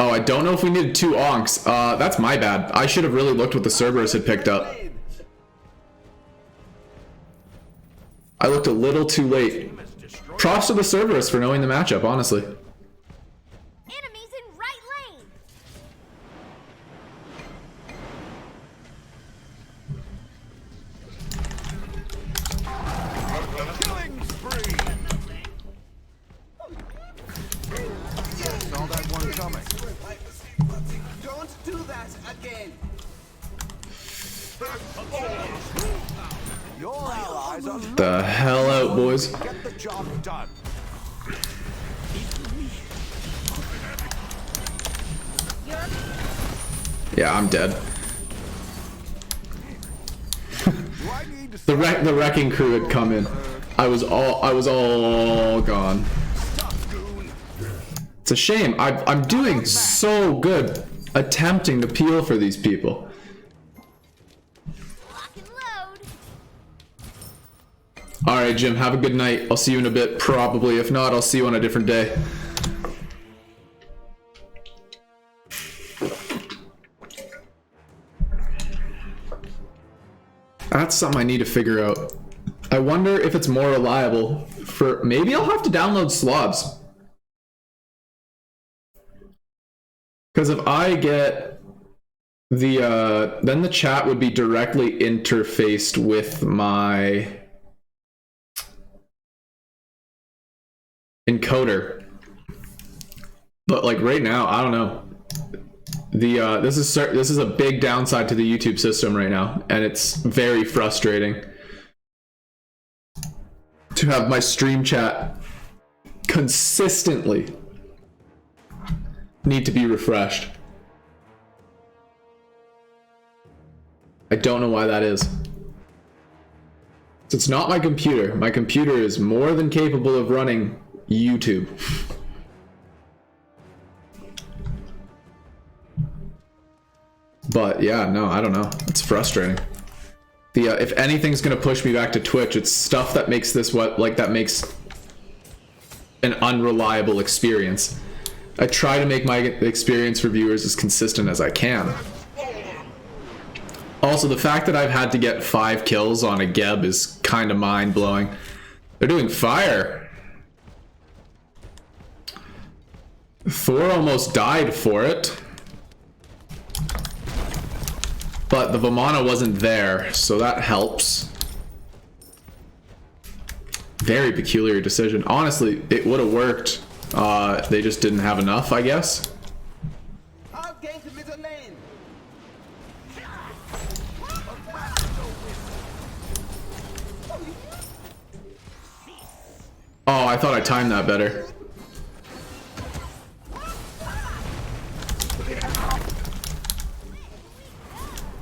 Oh, I don't know if we needed 2 onks. That's my bad. I should have really looked what the Cerberus had picked up. I looked a little too late. Props to the Cerberus for knowing the matchup, honestly. Enemies in right lane. Killing spree. Saw that one coming. Don't do that again. Your allies are The hell out, boys. get the job done. Yeah, I'm dead. Do I need to The wrecking crew had come in. I was all gone. It's a shame. I'm doing so good attempting to peel for these people. Lock and load. Alright, Jim, have a good night. I'll see you in a bit, probably. If not, I'll see you on a different day. That's something I need to figure out. I wonder if it's more reliable for... Maybe I'll have to download slobs. Because if I get the... then the chat would be directly interfaced with my... encoder. But like right now, I don't know. This is a big downside to the YouTube system right now, and it's very frustrating to have my stream chat consistently need to be refreshed. I don't know why that is. It's not my computer. My computer is more than capable of running YouTube. But yeah, no, I don't know. It's frustrating. If anything's gonna push me back to Twitch, it's stuff that makes this that makes an unreliable experience. I try to make my experience for viewers as consistent as I can. Also, the fact that I've had to get 5 kills on a Geb is kind of mind-blowing. They're doing fire. Thor almost died for it. But the Vamana wasn't there, so that helps. Very peculiar decision. Honestly, it would have worked. They just didn't have enough, I guess. Oh, I thought I timed that better.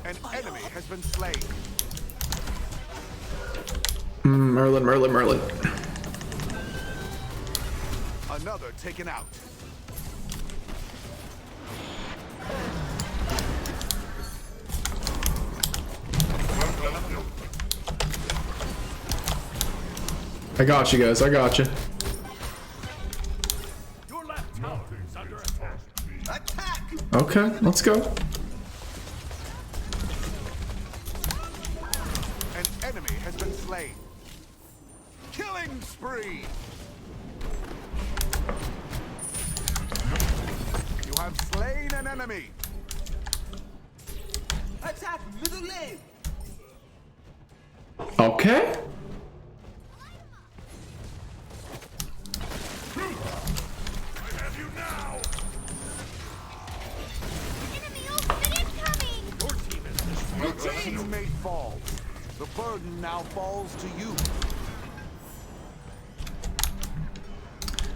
An enemy has been slain. Merlin. Another taken out. I got you guys, I got you. Your left tower is under attack. Attack! Okay, let's go. An enemy has been slain. Killing spree! You have slain an enemy. Attack middle lane. Okay. I have you now. Enemy ultimate incoming! Your team is destroyed. Your teammate falls. The burden now falls to you.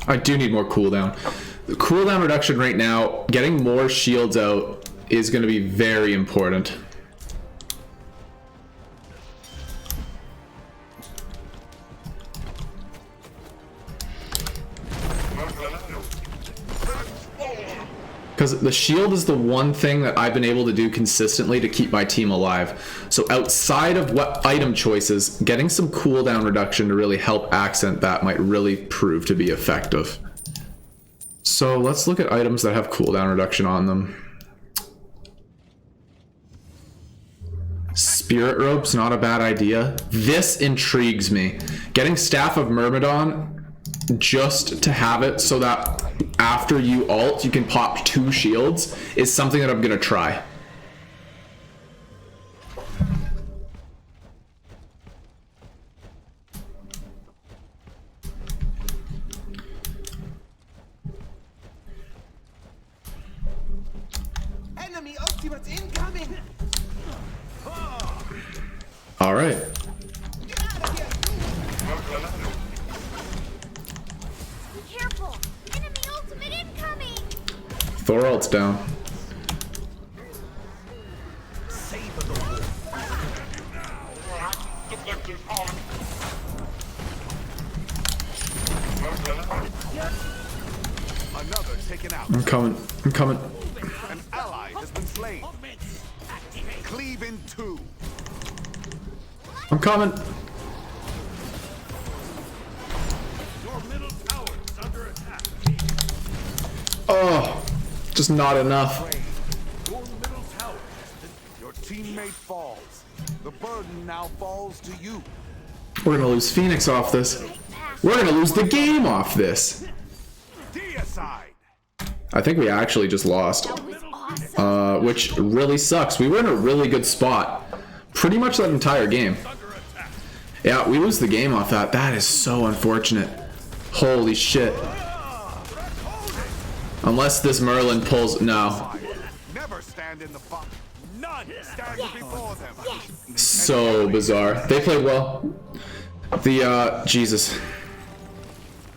I do need more cooldown. The cooldown reduction right now, getting more shields out is going to be very important. Because the shield is the one thing that I've been able to do consistently to keep my team alive. So outside of what item choices, getting some cooldown reduction to really help accent that might really prove to be effective. So let's look at items that have cooldown reduction on them. Spirit Rope's not a bad idea. This intrigues me. Getting Staff of Myrmidon just to have it so that after you ult you can pop 2 shields is something that I'm gonna try. Enemy ultimate incoming. All right. Be careful! Enemy ultimate incoming! Thor ult's down. Another taken out. I'm coming. An ally has been slain. Cleave in 2. I'm coming. Your middle tower is under attack. Oh, just not enough. Your middle tower. Your teammate falls. The burden now falls to you. We're gonna lose Phoenix off this. We're gonna lose the game off this. Deicide. I think we actually just lost, That was awesome! which really sucks. We were in a really good spot pretty much that entire game. Yeah, we lose the game off that. That is so unfortunate. Holy shit. Unless this Merlin pulls... No. Never stand in the fire. None stand before them. So bizarre. They played well. The, Jesus.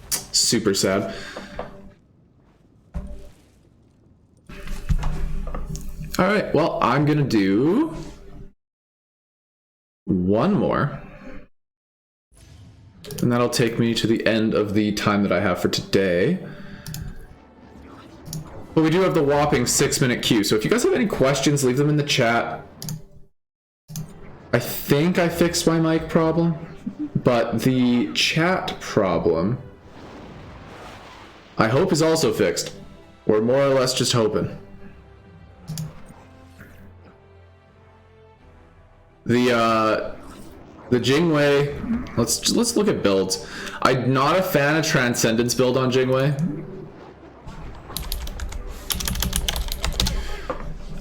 Super sad. Alright, well, I'm gonna do... one more. And that'll take me to the end of the time that I have for today. But we do have the whopping 6-minute queue, so if you guys have any questions, leave them in the chat. I think I fixed my mic problem, but the chat problem I hope is also fixed. We're more or less just hoping. The Jingwei, let's look at builds. I'm not a fan of Transcendence build on Jingwei.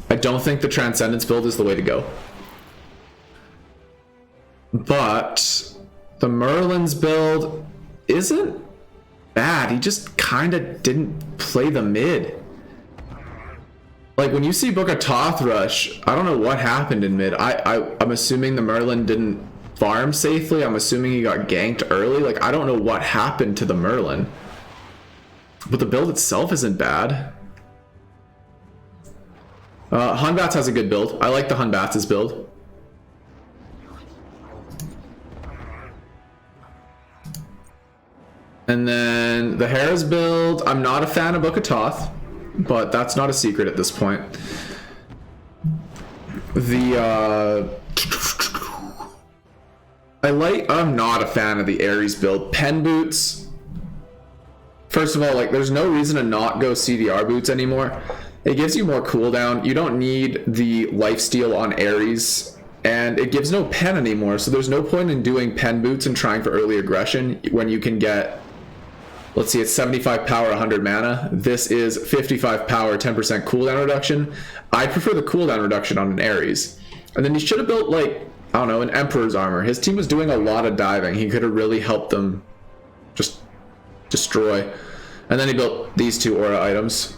I don't think the Transcendence build is the way to go. But the Merlin's build isn't bad. He just kind of didn't play the mid. Like when you see Book of Toth rush, I don't know what happened in mid. I'm assuming the Merlin didn't farm safely. I'm assuming he got ganked early. Like I don't know what happened to the Merlin. But the build itself isn't bad. Hunbats has a good build. I like the Hunbats' build. And then the Hera's build, I'm not a fan of Book of Toth, but that's not a secret at this point. I'm not a fan of the Ares build. Pen boots. First of all, like there's no reason to not go CDR boots anymore. It gives you more cooldown. You don't need the lifesteal on Ares, and it gives no pen anymore. So there's no point in doing pen boots and trying for early aggression when you can get, let's see, it's 75 power, 100 mana. This is 55 power, 10% cooldown reduction. I prefer the cooldown reduction on an Ares. And then he should have built like, I don't know, an Emperor's armor. His team was doing a lot of diving. He could have really helped them just destroy. And then he built these two aura items,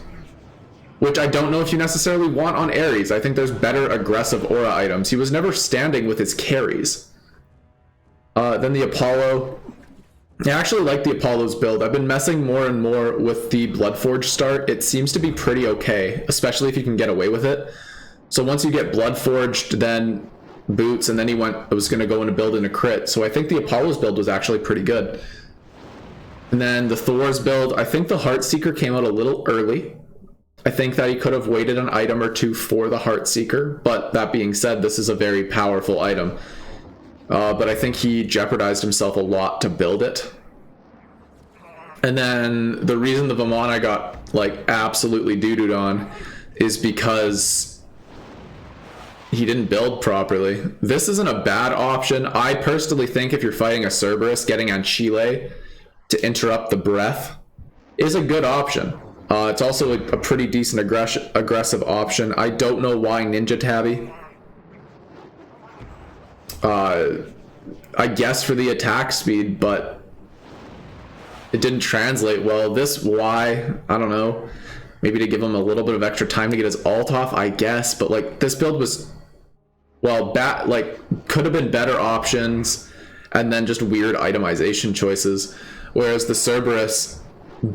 which I don't know if you necessarily want on Ares. I think there's better aggressive aura items. He was never standing with his carries. Then the Apollo. I actually like the Apollo's build. I've been messing more and more with the Bloodforge start. It seems to be pretty okay, especially if you can get away with it. So once you get Bloodforged, then boots, and then he was going to go into build in a crit. So I think the Apollo's build was actually pretty good. And then the Thor's build, I think the Heartseeker came out a little early. I think that he could have waited an item or two for the Heartseeker, but that being said, this is a very powerful item. But I think he jeopardized himself a lot to build it. And then the reason the Vamana got like absolutely doo-dooed on is because he didn't build properly. This isn't a bad option. I personally think if you're fighting a Cerberus, getting on Chile to interrupt the breath is a good option. It's also a pretty decent aggressive option. I don't know why Ninja Tabby. I guess for the attack speed, but it didn't translate well. This why, I don't know. Maybe to give him a little bit of extra time to get his ult off, I guess. But like this build was, well, could have been better options, and then just weird itemization choices. Whereas the Cerberus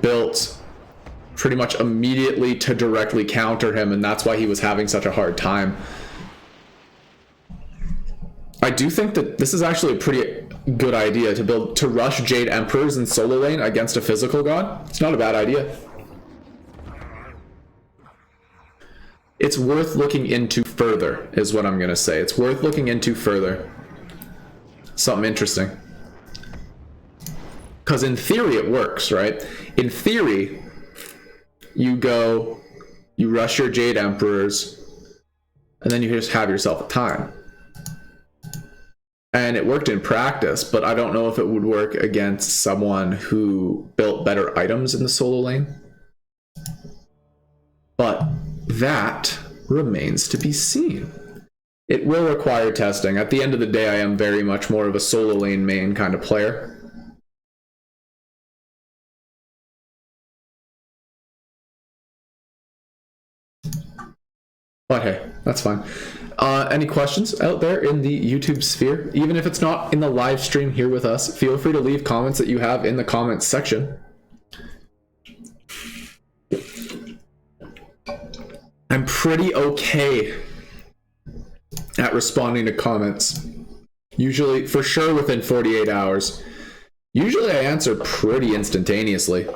built pretty much immediately to directly counter him, and that's why he was having such a hard time. I do think that this is actually a pretty good idea to rush Jade Emperors in solo lane against a physical god. It's not a bad idea. It's worth looking into further, is what I'm gonna say. It's worth looking into further. Something interesting. Because in theory it works, right? In theory, you rush your Jade Emperors, and then you just have yourself a time. And it worked in practice, but I don't know if it would work against someone who built better items in the solo lane. But that remains to be seen. It will require testing. At the end of the day, I am very much more of a solo lane main kind of player. But hey, that's fine. Any questions out there in the YouTube sphere? Even if it's not in the live stream here with us, feel free to leave comments that you have in the comments section. I'm pretty okay at responding to comments. Usually, for sure within 48 hours. Usually I answer pretty instantaneously.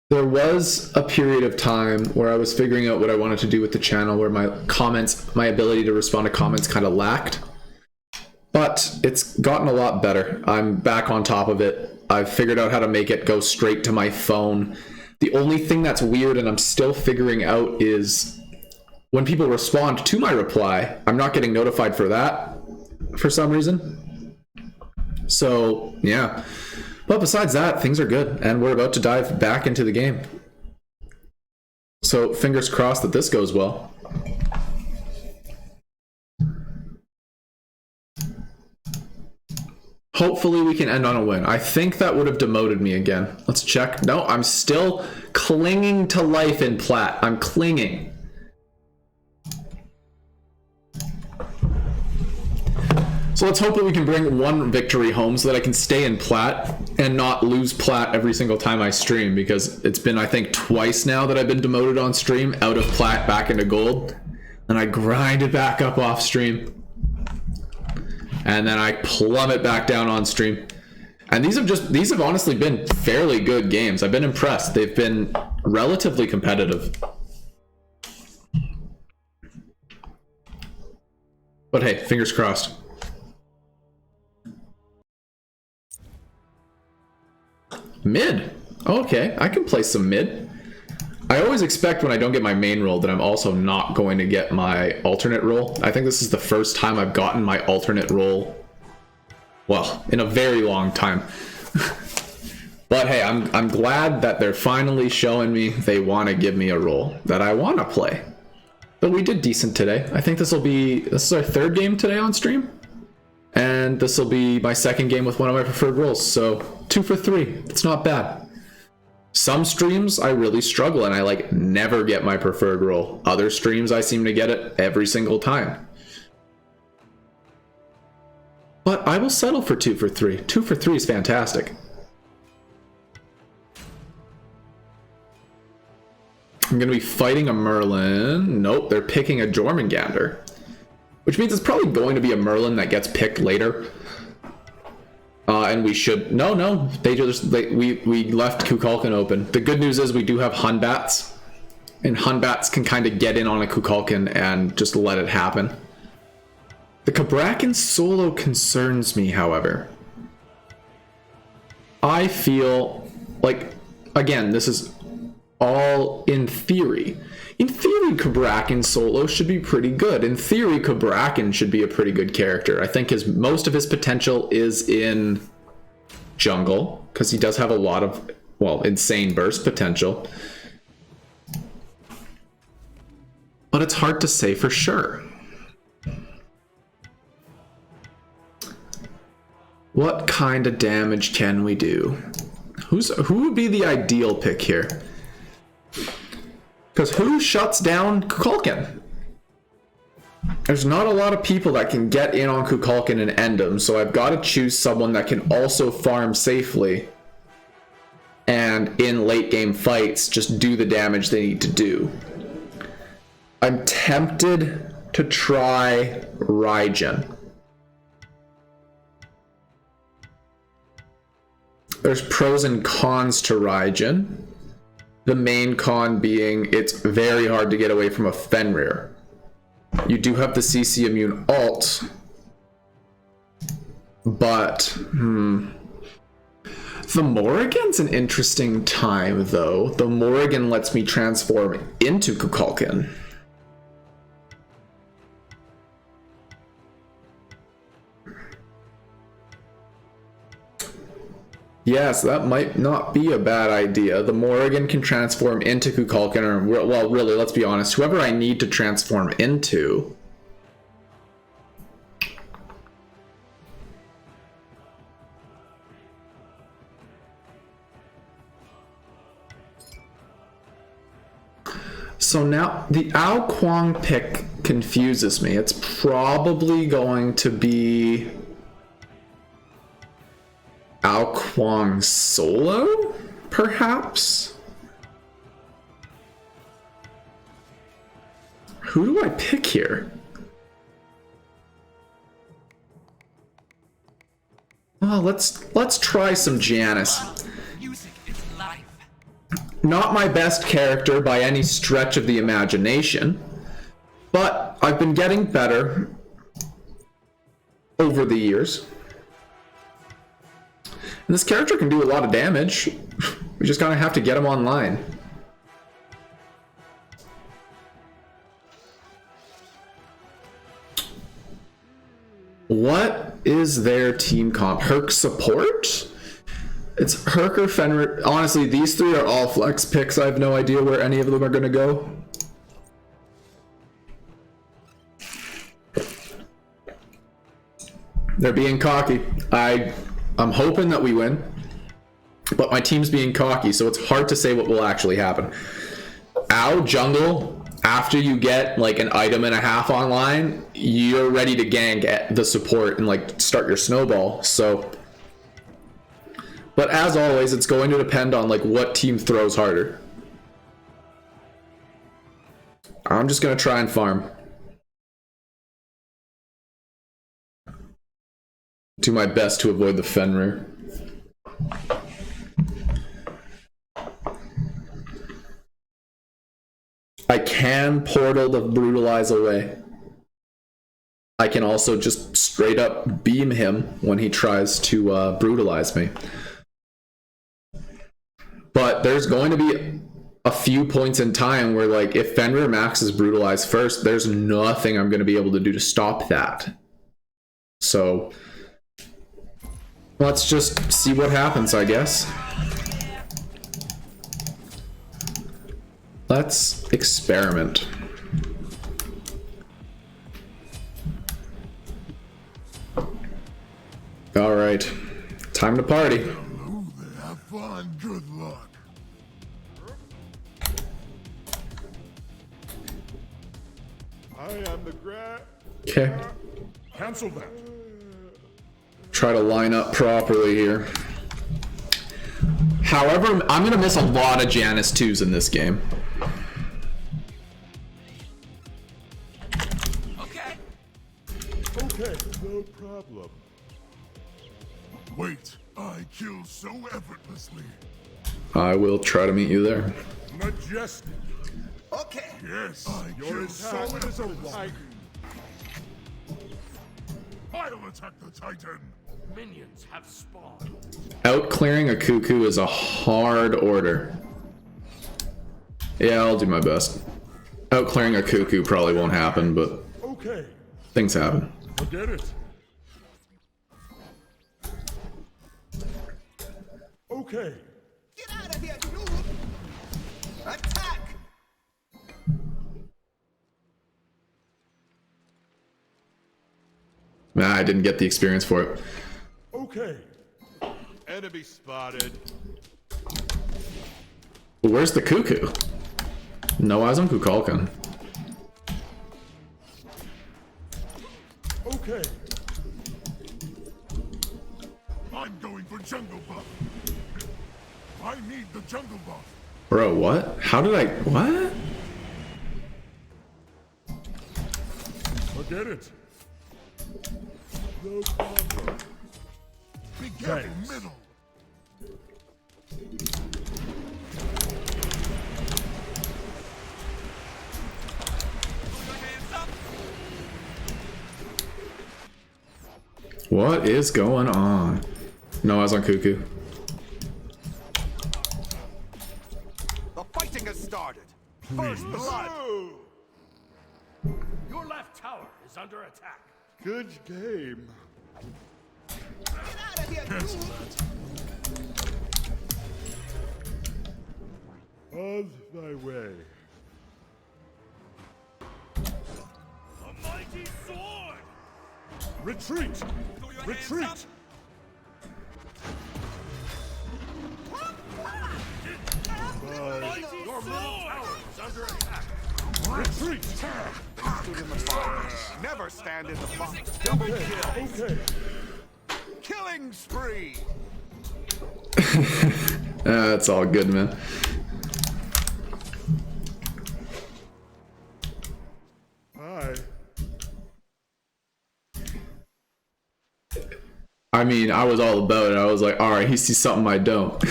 There was a period of time where I was figuring out what I wanted to do with the channel, where my comments, my ability to respond to comments kind of lacked. But it's gotten a lot better. I'm back on top of it. I've figured out how to make it go straight to my phone. The only thing that's weird and I'm still figuring out is when people respond to my reply, I'm not getting notified for that for some reason. So, yeah. But besides that, things are good, and we're about to dive back into the game. So, fingers crossed that this goes well. Hopefully we can end on a win. I think that would have demoted me again. Let's check. No, I'm still clinging to life in plat. I'm clinging. So let's hope that we can bring one victory home so that I can stay in plat and not lose plat every single time I stream, because it's been, I think, twice now that I've been demoted on stream, out of plat back into gold, and I grind it back up off stream. And then I plummet back down on stream. And these have honestly been fairly good games. I've been impressed. They've been relatively competitive. But hey, fingers crossed. Mid. Okay, I can play some mid. I always expect when I don't get my main role that I'm also not going to get my alternate role. I think this is the first time I've gotten my alternate role, well, in a very long time. But hey, I'm glad that they're finally showing me they want to give me a role that I want to play. But we did decent today. I think this is our third game today on stream. And this will be my second game with one of my preferred roles. So 2 for 3. It's not bad. Some streams I really struggle and I like never get my preferred role. Other streams I seem to get it every single time. But I will settle for 2 for 3. 2 for 3 is fantastic. I'm going to be fighting a Merlin. Nope, they're picking a Jormungandr. Which means it's probably going to be a Merlin that gets picked later. And we should... No, we left Kukulkan open. The good news is we do have Hunbats. And Hunbats can kind of get in on a Kukulkan and just let it happen. The Cabrakan solo concerns me, however. I feel like... Again, this is all in theory. In theory, Cabrakan solo should be pretty good. In theory, Cabrakan should be a pretty good character. I think most of his potential is in jungle, because he does have a lot of, well, insane burst potential. But it's hard to say for sure. What kind of damage can we do? Who would be the ideal pick here? Because who shuts down Kukulkan? There's not a lot of people that can get in on Kukulkan and end him, so I've got to choose someone that can also farm safely and in late game fights just do the damage they need to do. I'm tempted to try Raijin. There's pros and cons to Raijin. The main con being it's very hard to get away from a Fenrir. You do have the CC immune ult, but the Morrigan's an interesting time though. The Morrigan lets me transform into Kukulkan. Yes, that might not be a bad idea. The Morrigan can transform into Kukulkan, or, well, really, let's be honest, whoever I need to transform into. So now, the Ao Kuang pick confuses me. It's probably going to be Ao Kuang solo, perhaps? Who do I pick here? Oh, let's try some Janice. Music is life. Not my best character by any stretch of the imagination, but I've been getting better over the years. And this character can do a lot of damage. We just gotta have to get him online. What is their team comp? Herc support? It's Herc or Fenrir. Honestly, these three are all flex picks. I have no idea where any of them are gonna go. They're being cocky. I'm hoping that we win, but my team's being cocky, so it's hard to say what will actually happen. Ow, jungle, after you get like an item and a half online, you're ready to gank at the support and like start your snowball. So, but as always, it's going to depend on like what team throws harder. I'm just gonna try and farm. Do my best to avoid the Fenrir. I can portal the brutalize away. I can also just straight up beam him when he tries to brutalize me. But there's going to be a few points in time where, like, if Fenrir maxes brutalize first, there's nothing I'm going to be able to do to stop that. So let's just see what happens, I guess. Let's experiment. All right, time to party. Have fun. Good luck. I am the grad. Okay, Cancel that. try to line up properly here. However, I'm gonna miss a lot of Janus 2s in this game. Okay, no problem. Wait, I kill so effortlessly. I will try to meet you there. Majestic. Okay. Yes, your attack is a right. I'll attack the Titan. Minions have spawned. Out clearing a cuckoo is a hard order. Yeah, I'll do my best. Out clearing a cuckoo probably won't happen, but Okay, things happen. forget it. Okay. Get out of here, dude! Attack! Nah, I didn't get the experience for it. Okay. Enemy spotted. Where's the cuckoo? No eyes on Kukulkan. Okay. I'm going for jungle buff. I need the jungle buff. Bro, what? How did I... What? Forget it. No problem. Be careful, middle. What is going on? No eyes on cuckoo. The fighting has started. First blood. Your left tower is under attack. Good game. Get out of here, Cancel dude! that. On my way. A mighty sword! Retreat! Retreat! Your middle tower is under attack. Retreat! Stood in the fire. Never stand in the fire. Double kill. Okay. Killing spree. It's all good, man. Hi. I mean, I was all about it. I was like, alright, he sees something I don't.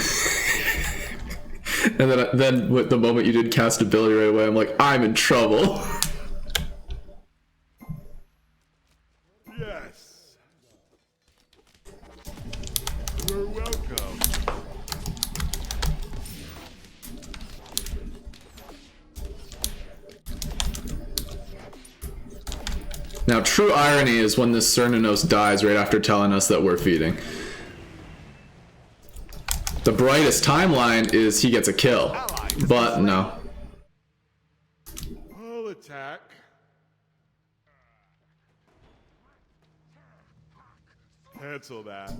And then with the moment you did cast ability right away, I'm like, I'm in trouble. Yes. You're welcome. Now, true irony is when this Cernanos dies right after telling us that we're feeding. The brightest timeline is he gets a kill, but no. I'll attack. Cancel that.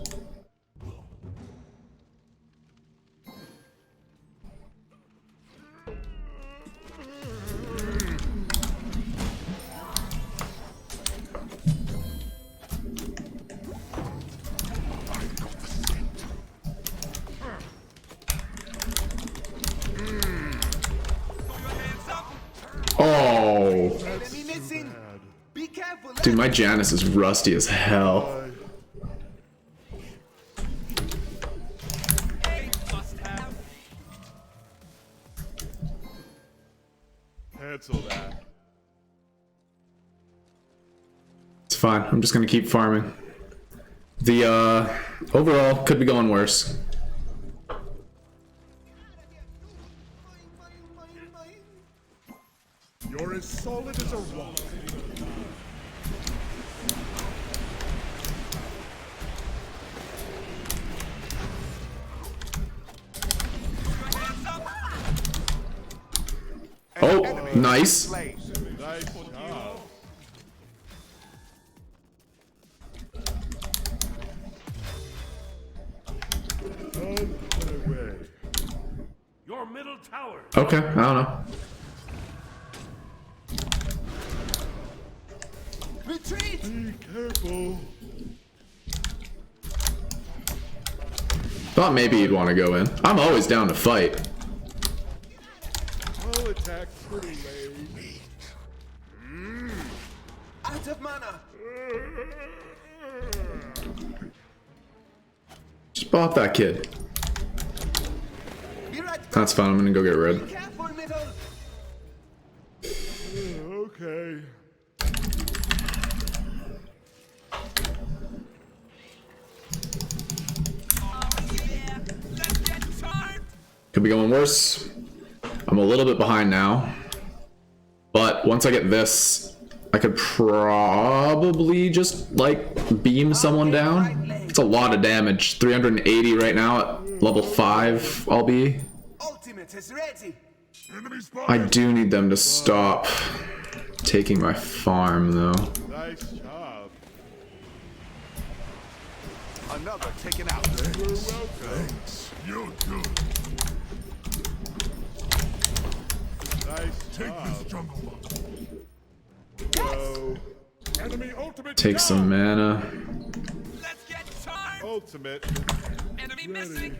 Oh, Enemy missing. Be careful. dude, my Janus is rusty as hell. Cancel that. It's fine. I'm just gonna keep farming. The overall could be going worse. You're as solid as a rock. Oh, nice. Nice job. On my way. Your middle tower. Okay, I don't know. Retreat. Be careful. Thought maybe you'd want to go in. I'm always down to fight. I'll attack pretty late. Out of mana. Just bop that kid. Be right back. That's fine. I'm gonna go get red. Careful, middle. Okay. Could be going worse. I'm a little bit behind now. But once I get this, I could probably just, like, beam someone down. It's a lot of damage. 380 right now at level 5, I'll be. Ultimate is ready. Enemy spotted. I do need them to stop taking my farm, though. Nice job. Another taken out. You're welcome. You're good. Nice Take job. This jungle buff. Go. Enemy ultimate. Take some mana. Let's get charged. Ultimate. Enemy missing.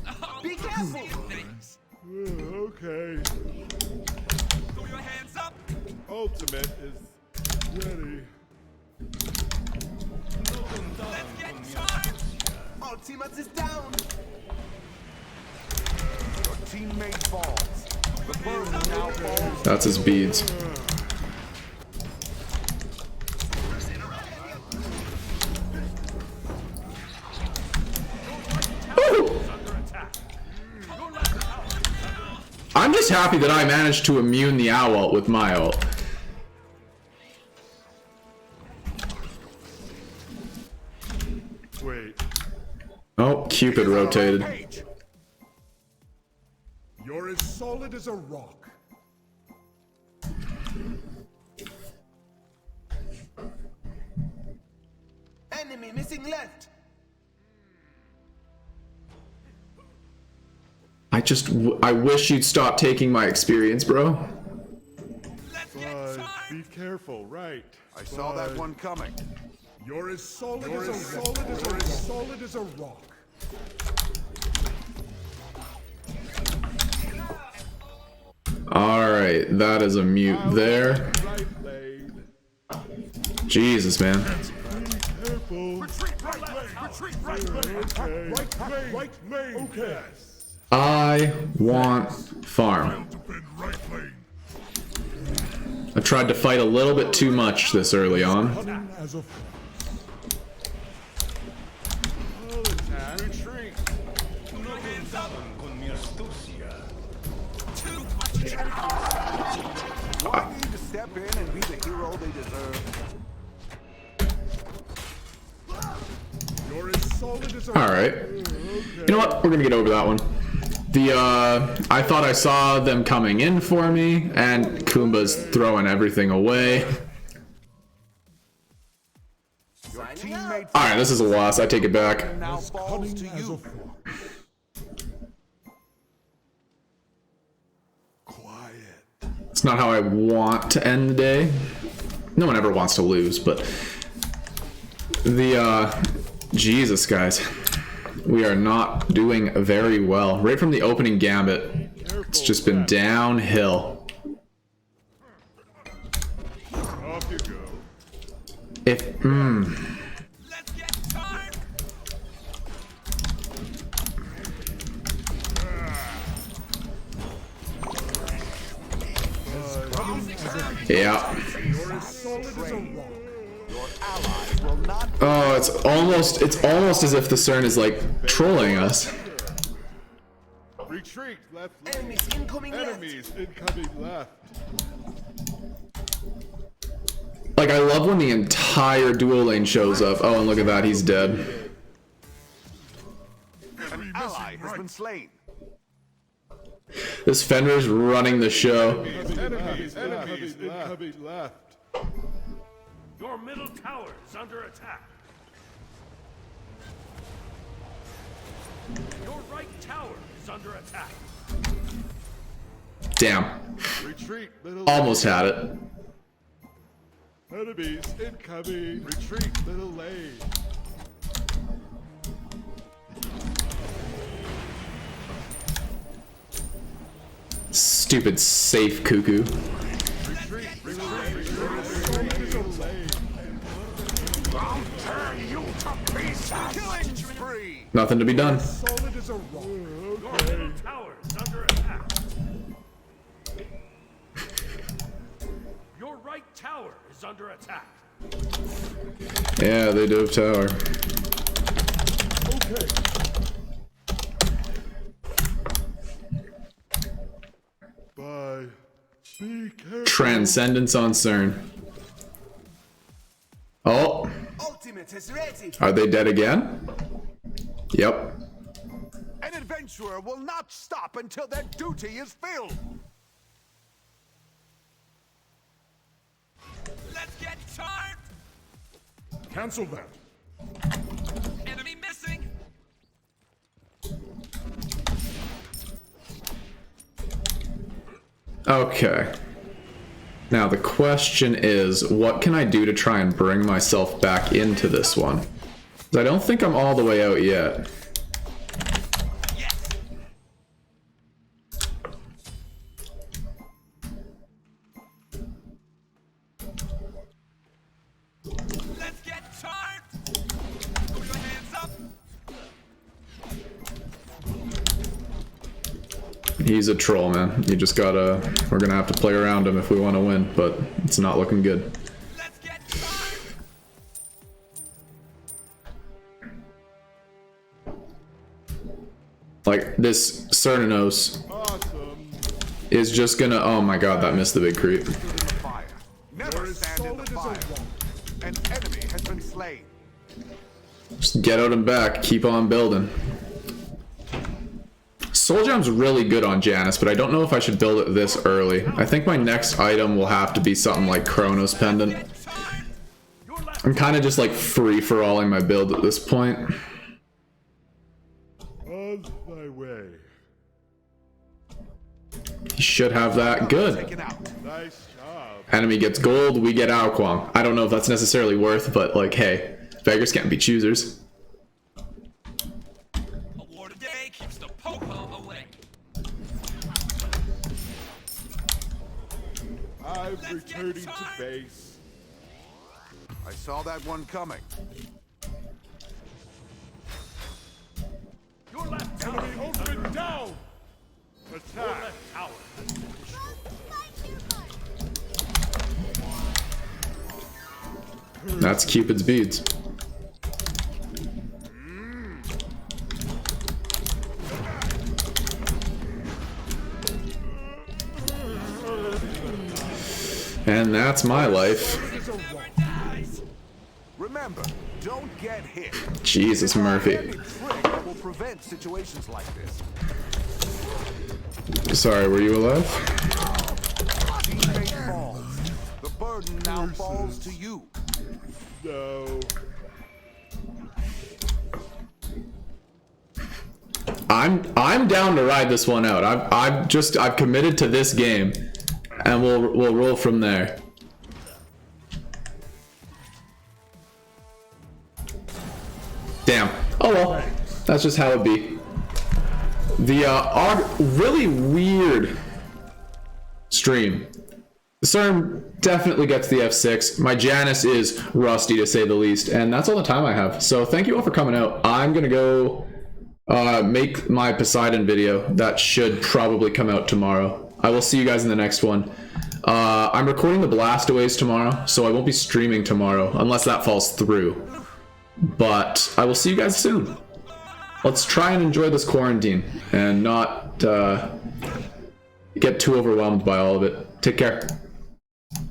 Oh, Be careful. things. Okay. Throw your hands up. Ultimate is ready. Let's get charged. Ultimate is down. Your teammate falls. The burn now falls. That's his beads. I'm just happy that I managed to immune the owl ult with my ult. Wait. Oh, Cupid rotated. Page. You're as solid as a rock. Enemy missing left. I wish you'd stop taking my experience, bro. Let's get charged. Be careful, right. I saw that one coming. You're as solid as a solid as a rock. Alright, that is a mute there. Right lane. Jesus, man. Be careful. Retreat right lane. Retreat right lane. Okay. Right lane. Okay. I want farm. I tried to fight a little bit too much this early on. Why need to step in and be the hero they deserve? You're as solid as a Alright. You know what? We're gonna get over that one. I thought I saw them coming in for me, and Kumba's throwing everything away. Your teammates Alright, this is a loss. I take it back. now falls to you. Quiet. It's not how I want to end the day. No one ever wants to lose, but Jesus, guys. We are not doing very well. Right from the opening gambit, it's just been downhill. Off you go. If, Let's get time. yeah. You're as solid as a rock. Your allies will not Oh, it's almost as if the CERN is like trolling us. Retreat, left lane. Enemies incoming left. Enemies incoming left. Like, I love when the entire dual lane shows up. Oh, and look at that, he's dead. an ally has been slain. This Fenrir's running the show. Enemies incoming left. Your middle tower is under attack. Your right tower is under attack. Damn. Retreat, middle Almost had it. lane. Enemies incoming. Retreat, middle lane. Stupid safe cuckoo. Killing spree. Nothing to be done. Solid as a rock. Your middle tower is under attack. Your right tower is under attack. Yeah, they do have tower. Okay. Bye. Be careful. Transcendence on CERN. Oh, Ultimate is ready. are they dead again? Yep. An adventurer will not stop until their duty is filled. Let's get charged. Cancel that. Enemy missing. Okay. Now the question is, what can I do to try and bring myself back into this one? 'Cause I don't think I'm all the way out yet. Yes. Let's get charged. Put your hands up. He's a troll, man. You just gotta... We're gonna have to play around him if we want to win, but it's not looking good. Let's get charged. Like, this Cernanos Awesome. is just gonna... Oh my god, that missed the big creep. Stood in the fire. Never You're as stand in the solid as a fire. rock. An enemy has been slain. Just get out and back, keep on building. Soul Gem's really good on Janus, but I don't know if I should build it this early. I think my next item will have to be something like Chronos Pendant. I'm kind of just like free-for-alling my build at this point. On my way. He should have that. Good. Taken out. Nice job. Enemy gets gold, we get Ao Kuang. I don't know if that's necessarily worth, but like, hey, beggars can't be choosers. A war today keeps the popo away. I'm returning to base. I saw that one coming. Your left tower Enemy ultimate down. attack. Tower. That's Cupid's beads. And that's my life. Remember, don't get hit. Jesus, Murphy. Any trick that will prevent situations like this. Sorry, were you alive? Teammate falls. The burden now falls to you. No. I'm down to ride this one out. I've committed to this game, and we'll roll from there. Damn. Oh well, that's just how it be. The really weird stream. CERN definitely gets the F6. My Janus is rusty to say the least, and that's all the time I have. So thank you all for coming out. I'm gonna go make my Poseidon video. That should probably come out tomorrow. I will see you guys in the next one. I'm recording the Blastaways tomorrow, so I won't be streaming tomorrow unless that falls through. But I will see you guys soon. Let's try and enjoy this quarantine and not get too overwhelmed by all of it. Take care.